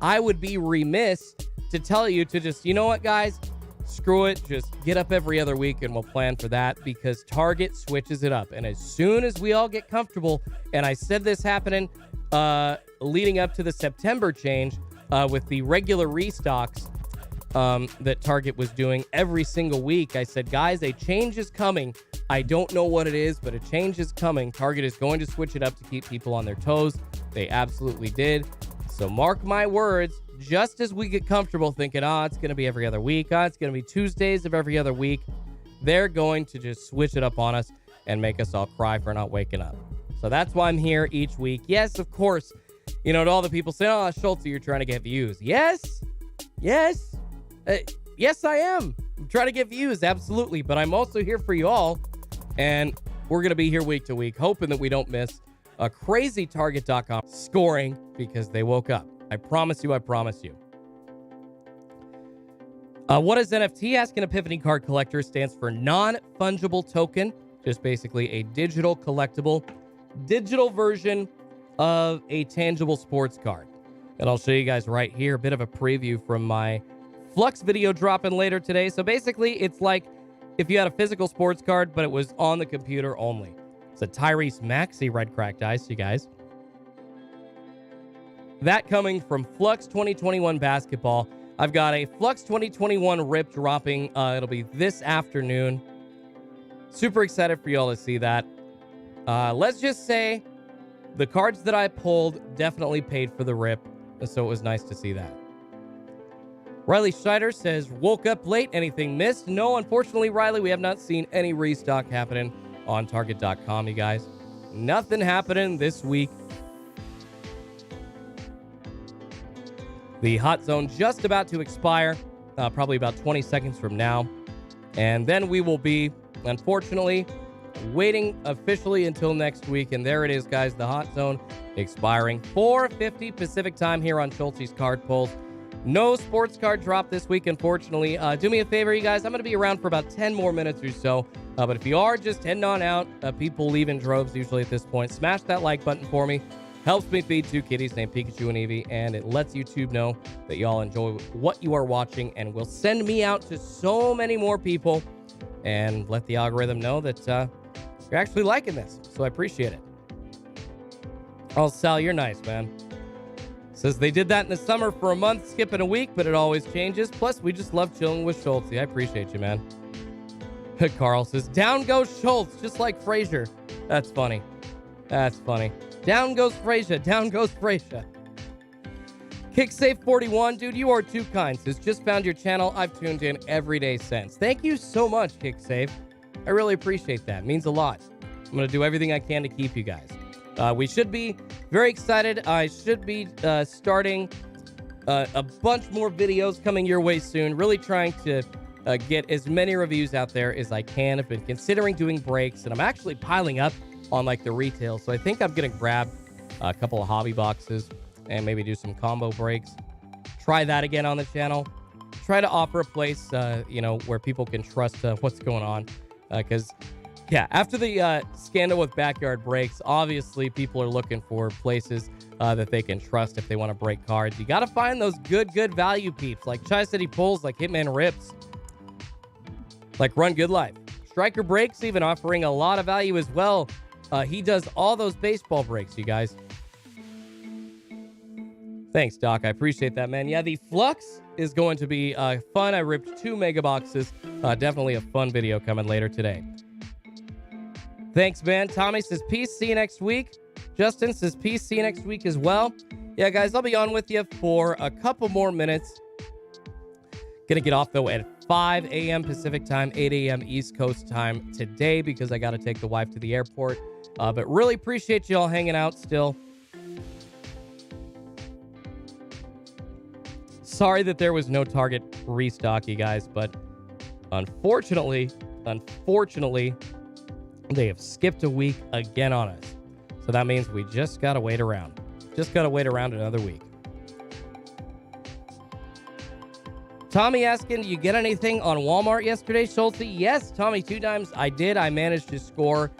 I would be remiss to tell you to just, you know what, guys? Screw it. Just get up every other week and we'll plan for that, because Target switches it up. And as soon as we all get comfortable, and I said this happening leading up to the September change with the regular restocks that Target was doing every single week, I said, guys, a change is coming. I don't know what it is, but a change is coming. Target is going to switch it up to keep people on their toes. They absolutely did. So mark my words. Just as we get comfortable thinking, it's going to be every other week, it's going to be Tuesdays of every other week, they're going to just switch it up on us and make us all cry for not waking up. So that's why I'm here each week. Yes, of course, to all the people say, Schultz, you're trying to get views. Yes, I am. I'm trying to get views, absolutely. But I'm also here for you all, and we're going to be here week to week, hoping that we don't miss a crazy Target.com scoring because they woke up. I promise you. What is NFT? Ask an Epiphany Card Collector stands for non-fungible token, just basically a digital collectible, digital version of a tangible sports card. And I'll show you guys right here a bit of a preview from my Flux video dropping later today. So basically, it's like if you had a physical sports card, but it was on the computer only. It's a Tyrese Maxey red cracked ice, you guys. That coming from Flux 2021 Basketball. I've got a Flux 2021 rip dropping. It'll be this afternoon. Super excited for y'all to see that. Let's just say the cards that I pulled definitely paid for the rip, so it was nice to see that. Riley Schneider says, woke up late, anything missed? No, unfortunately, Riley, we have not seen any restock happening on Target.com, you guys. Nothing happening this week. The hot zone just about to expire, probably about 20 seconds from now. And then we will be, unfortunately, waiting officially until next week. And there it is, guys, the hot zone expiring 4:50 Pacific time here on Schultz's Card Pulls. No sports card drop this week, unfortunately. Do me a favor, you guys. I'm going to be around for about 10 more minutes or so. But if you are just heading on out, people leave in droves usually at this point. Smash that like button for me. Helps me feed two kitties named Pikachu and Eevee, and it lets YouTube know that y'all enjoy what you are watching and will send me out to so many more people and let the algorithm know that you're actually liking this. So I appreciate it. Oh, Sal, you're nice, man. Says they did that in the summer for a month, skipping a week, but it always changes. Plus, we just love chilling with Schultz. I appreciate you, man. Carl says, down goes Schultz, just like Frazier. That's funny. That's funny. Down goes Frazier. Down goes Frazier. KickSafe41, dude, you are too kind. Says, just found your channel. I've tuned in every day since. Thank you so much, KickSafe. I really appreciate that. It means a lot. I'm going to do everything I can to keep you guys. We should be very excited. I should be starting a bunch more videos coming your way soon. Really trying to get as many reviews out there as I can. I've been considering doing breaks, and I'm actually piling up on like the retail. So I think I'm going to grab a couple of hobby boxes and maybe do some combo breaks. Try that again on the channel. Try to offer a place, where people can trust what's going on. Because, yeah, after the scandal with backyard breaks, obviously people are looking for places that they can trust if they want to break cards. You got to find those good value peeps like Chai City Pulls, like Hitman Rips, like Run Good Life. Striker Breaks even offering a lot of value as well. He does all those baseball breaks, you guys. Thanks, Doc. I appreciate that, man. Yeah, the Flux is going to be fun. I ripped 2 mega boxes. Definitely a fun video coming later today. Thanks, man. Tommy says, peace. See you next week. Justin says, peace. See you next week as well. Yeah, guys, I'll be on with you for a couple more minutes. Gonna get off, though, at 5 a.m. Pacific time, 8 a.m. East Coast time today because I got to take the wife to the airport. But really appreciate you all hanging out still. Sorry that there was no Target restock, you guys, but unfortunately, they have skipped a week again on us. So that means we just got to wait around. Just got to wait around another week. Tommy asking, you get anything on Walmart yesterday, Schulte? Yes, Tommy, 2 times I did. I managed to score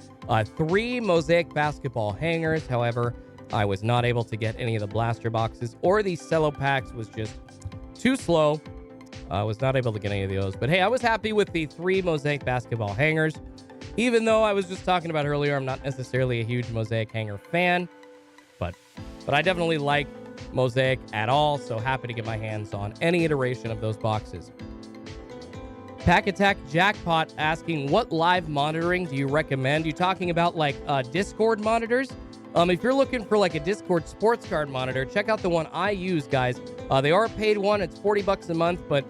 3 Mosaic Basketball hangers. However, I was not able to get any of the blaster boxes or the cello packs. Was just too slow. I was not able to get any of those. But hey, I was happy with the 3 Mosaic Basketball hangers. Even though I was just talking about earlier, I'm not necessarily a huge Mosaic hanger fan. But I definitely like Mosaic at all, so happy to get my hands on any iteration of those boxes. Pack Attack Jackpot asking, what live monitoring do you recommend? You talking about like Discord monitors? If you're looking for like a Discord sports card monitor, check out the one I use, guys. They are a paid one. It's $40 a month, but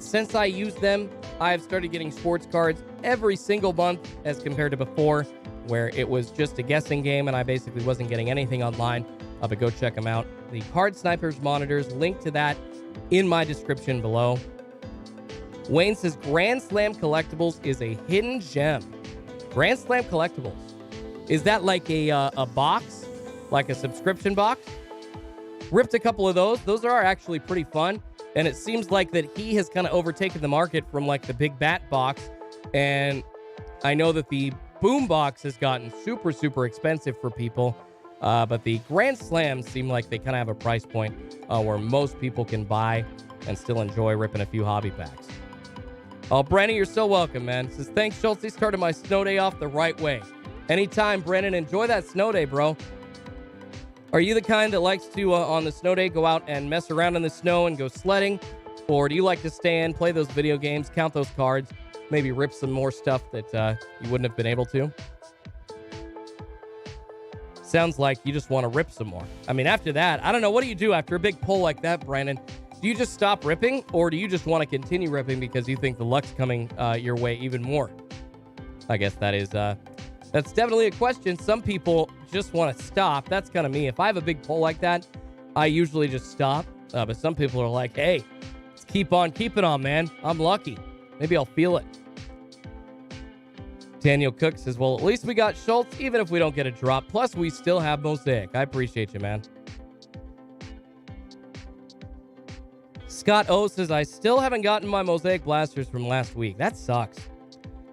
since I use them, I've started getting sports cards every single month as compared to before, where it was just a guessing game and I basically wasn't getting anything online. But go check them out. The Card Snipers monitors, link to that in my description below. Wayne says, Grand Slam Collectibles is a hidden gem. Grand Slam Collectibles. Is that like a box? Like a subscription box? Ripped a couple of those. Those are actually pretty fun. And it seems like that he has kind of overtaken the market from like the big bat box. And I know that the boom box has gotten super, super expensive for people. But the Grand Slams seem like they kind of have a price point where most people can buy and still enjoy ripping a few hobby packs. Oh, Brennan, you're so welcome, man. Says, thanks, Schultz. He started my snow day off the right way. Anytime, Brennan. Enjoy that snow day, bro. Are you the kind that likes to, on the snow day, go out and mess around in the snow and go sledding? Or do you like to stay in, play those video games, count those cards, maybe rip some more stuff that you wouldn't have been able to? Sounds like you just want to rip some more. I mean, after that, I don't know. What do you do after a big pull like that, Brandon? Do you just stop ripping, or do you just want to continue ripping because you think the luck's coming your way even more? I guess that is... that's definitely a question. Some people just want to stop. That's kind of me. If I have a big pull like that, I usually just stop. But some people are like, hey, let's keep on keeping on, man. I'm lucky. Maybe I'll feel it. Daniel Cook says, well, at least we got Schultz, even if we don't get a drop. Plus, we still have Mosaic. I appreciate you, man. Scott O says, I still haven't gotten my Mosaic blasters from last week. That sucks.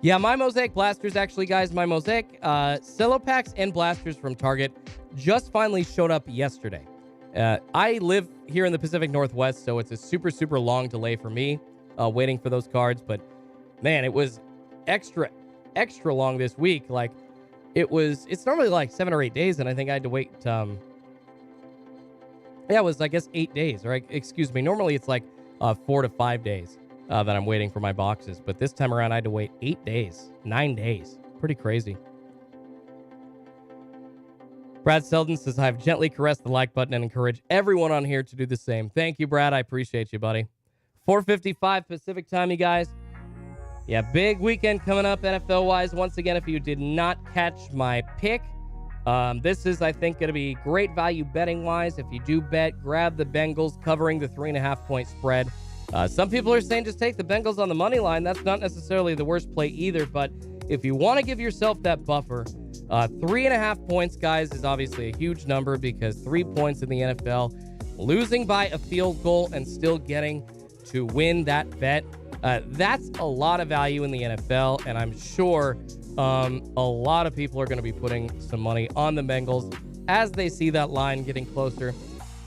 Yeah, my Mosaic blasters, actually, guys, my Mosaic cello packs and blasters from Target just finally showed up yesterday. I live here in the Pacific Northwest, so it's a super, super long delay for me waiting for those cards. But, man, it was extra long this week. Like, it's normally like 7 or 8 days, and I think I had to wait, yeah, it was, I guess, 8 days, or excuse me. Normally, it's like 4 to 5 days. That I'm waiting for my boxes. But this time around, I had to wait 8 days, 9 days. Pretty crazy. Brad Selden says, I've gently caressed the like button and encourage everyone on here to do the same. Thank you, Brad. I appreciate you, buddy. 4:55 Pacific time, you guys. Yeah, big weekend coming up NFL-wise. Once again, if you did not catch my pick, this is, I think, going to be great value betting-wise. If you do bet, grab the Bengals covering the 3.5-point spread. Some people are saying just take the Bengals on the money line. That's not necessarily the worst play either, but if you want to give yourself that buffer, 3.5 points, guys, is obviously a huge number because 3 points in the NFL, losing by a field goal and still getting to win that bet, that's a lot of value in the NFL, and I'm sure a lot of people are going to be putting some money on the Bengals as they see that line getting closer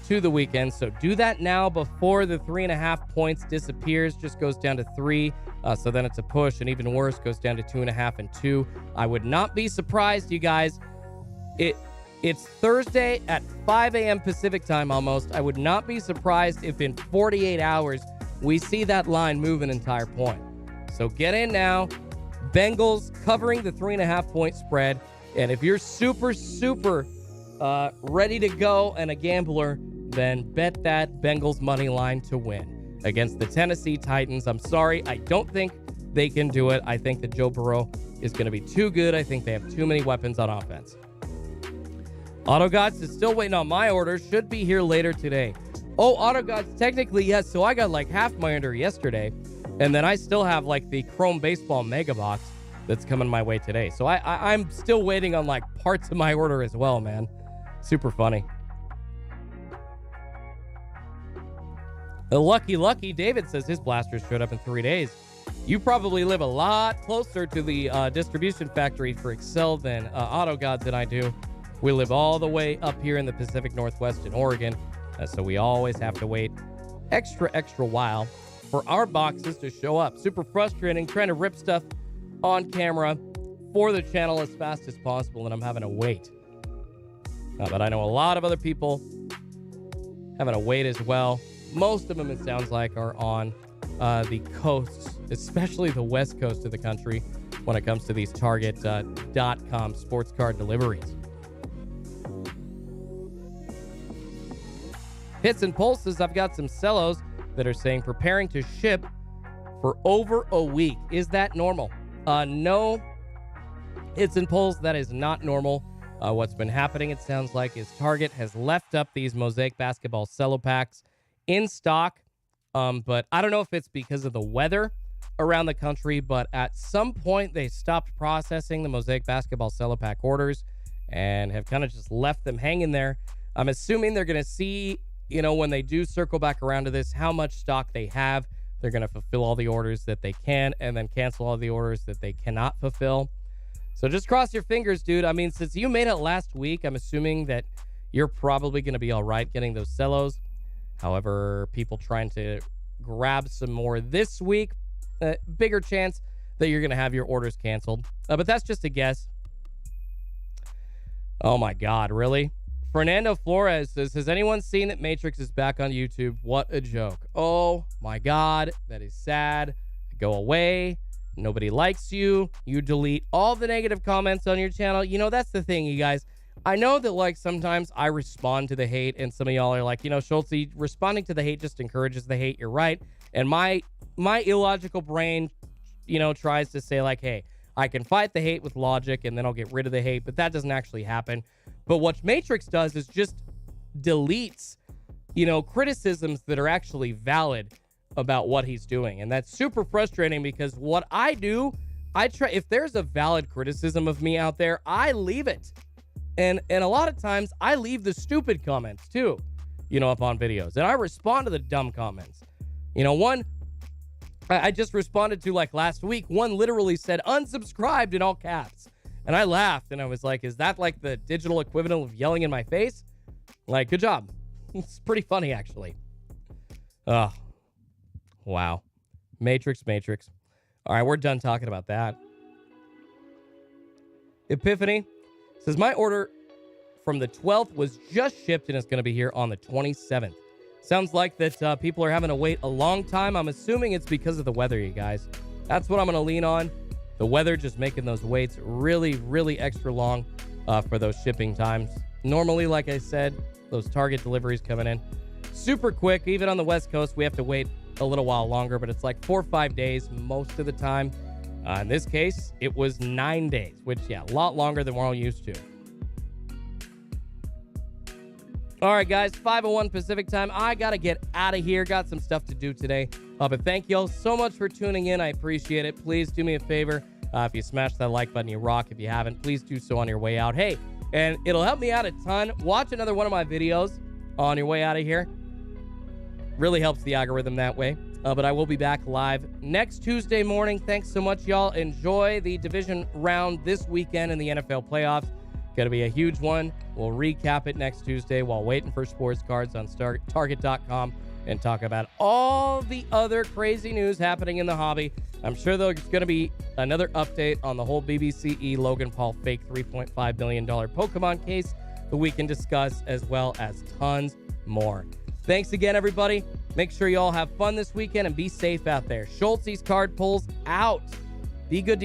to the weekend. So do that now before the 3.5 points disappears, just goes down to 3. So then it's a push, and even worse, goes down to 2.5 and 2. I would not be surprised, you guys. It's Thursday at 5 a.m. Pacific time almost. I would not be surprised if in 48 hours we see that line move an entire point. So get in now. Bengals covering the 3.5 point spread. And if you're super, super ready to go and a gambler, then bet that Bengals money line to win against the Tennessee Titans. I'm sorry, I don't think they can do it. I think that Joe Burrow is going to be too good. I think they have too many weapons on offense. AutoGods is still waiting on my order. Should be here later today. Oh, AutoGods, technically, yes. So I got like half my order yesterday. And then I still have like the Chrome Baseball Mega Box that's coming my way today. So I'm still waiting on like parts of my order as well, man. Super funny. The Lucky David says his blasters showed up in 3 days. You probably live a lot closer to the distribution factory for Excel than AutoGods than I do. We live all the way up here in the Pacific Northwest in Oregon, so we always have to wait extra while for our boxes to show up. Super frustrating trying to rip stuff on camera for the channel as fast as possible, and I'm having to wait. But I know a lot of other people having to wait as well. Most of them, it sounds like, are on the coasts, especially the west coast of the country when it comes to these Target.com sports card deliveries. Hits and Pulses, I've got some cellos that are saying preparing to ship for over a week. Is that normal? No. Hits and Pulls, that is not normal. What's been happening, it sounds like, is Target has left up these Mosaic Basketball cello packs in stock. But I don't know if it's because of the weather around the country, but at some point they stopped processing the Mosaic Basketball cello pack orders and have kind of just left them hanging there. I'm assuming they're going to see when they do circle back around to this, how much stock they have. They're going to fulfill all the orders that they can and then cancel all the orders that they cannot fulfill. So just cross your fingers, dude. I mean, since you made it last week, I'm assuming that you're probably going to be all right getting those cellos. However, people trying to grab some more this week, bigger chance that you're going to have your orders canceled. But that's just a guess. Oh my God, really? Fernando Flores says, has anyone seen that Matrix is back on YouTube? What a joke. Oh my God, that is sad. Go away. Nobody likes you. You delete all the negative comments on your channel. That's the thing, you guys. I know that, like, sometimes I respond to the hate, and some of y'all are like, Schultz, responding to the hate just encourages the hate. You're right. And my illogical brain, tries to say, like, hey, I can fight the hate with logic, and then I'll get rid of the hate, but that doesn't actually happen. But what Matrix does is just deletes, criticisms that are actually valid about what he's doing. And that's super frustrating because what I do, I try, if there's a valid criticism of me out there, I leave it. And a lot of times I leave the stupid comments too, up on videos. And I respond to the dumb comments. One I just responded to, like, last week, one literally said unsubscribed in all caps. And I laughed and I was like, is that like the digital equivalent of yelling in my face? Like, good job. It's pretty funny, actually. Oh, wow. Matrix. All right, we're done talking about that. Epiphany says, my order from the 12th was just shipped and it's going to be here on the 27th. Sounds like that people are having to wait a long time. I'm assuming it's because of the weather, you guys. That's what I'm going to lean on. The weather just making those waits really, really extra long for those shipping times. Normally, like I said, those Target deliveries coming in super quick. Even on the West Coast, we have to wait a little while longer, but it's like 4 or 5 days most of the time. In this case, it was 9 days, which, yeah, a lot longer than we're all used to. All right, guys, 5:01 Pacific time. I got to get out of here. Got some stuff to do today. But thank you all so much for tuning in. I appreciate it. Please do me a favor. If you smash that like button, you rock. If you haven't, please do so on your way out. Hey, and it'll help me out a ton. Watch another one of my videos on your way out of here. Really helps the algorithm that way. But I will be back live next Tuesday morning. Thanks so much, y'all. Enjoy the division round this weekend in the NFL playoffs. Going to be a huge one. We'll recap it next Tuesday while waiting for sports cards on Target.com and talk about all the other crazy news happening in the hobby. I'm sure there's going to be another update on the whole BBCE Logan Paul fake $3.5 billion Pokemon case that we can discuss, as well as tons more. Thanks again, everybody. Make sure you all have fun this weekend and be safe out there. Schultz's card pulls out. Be good to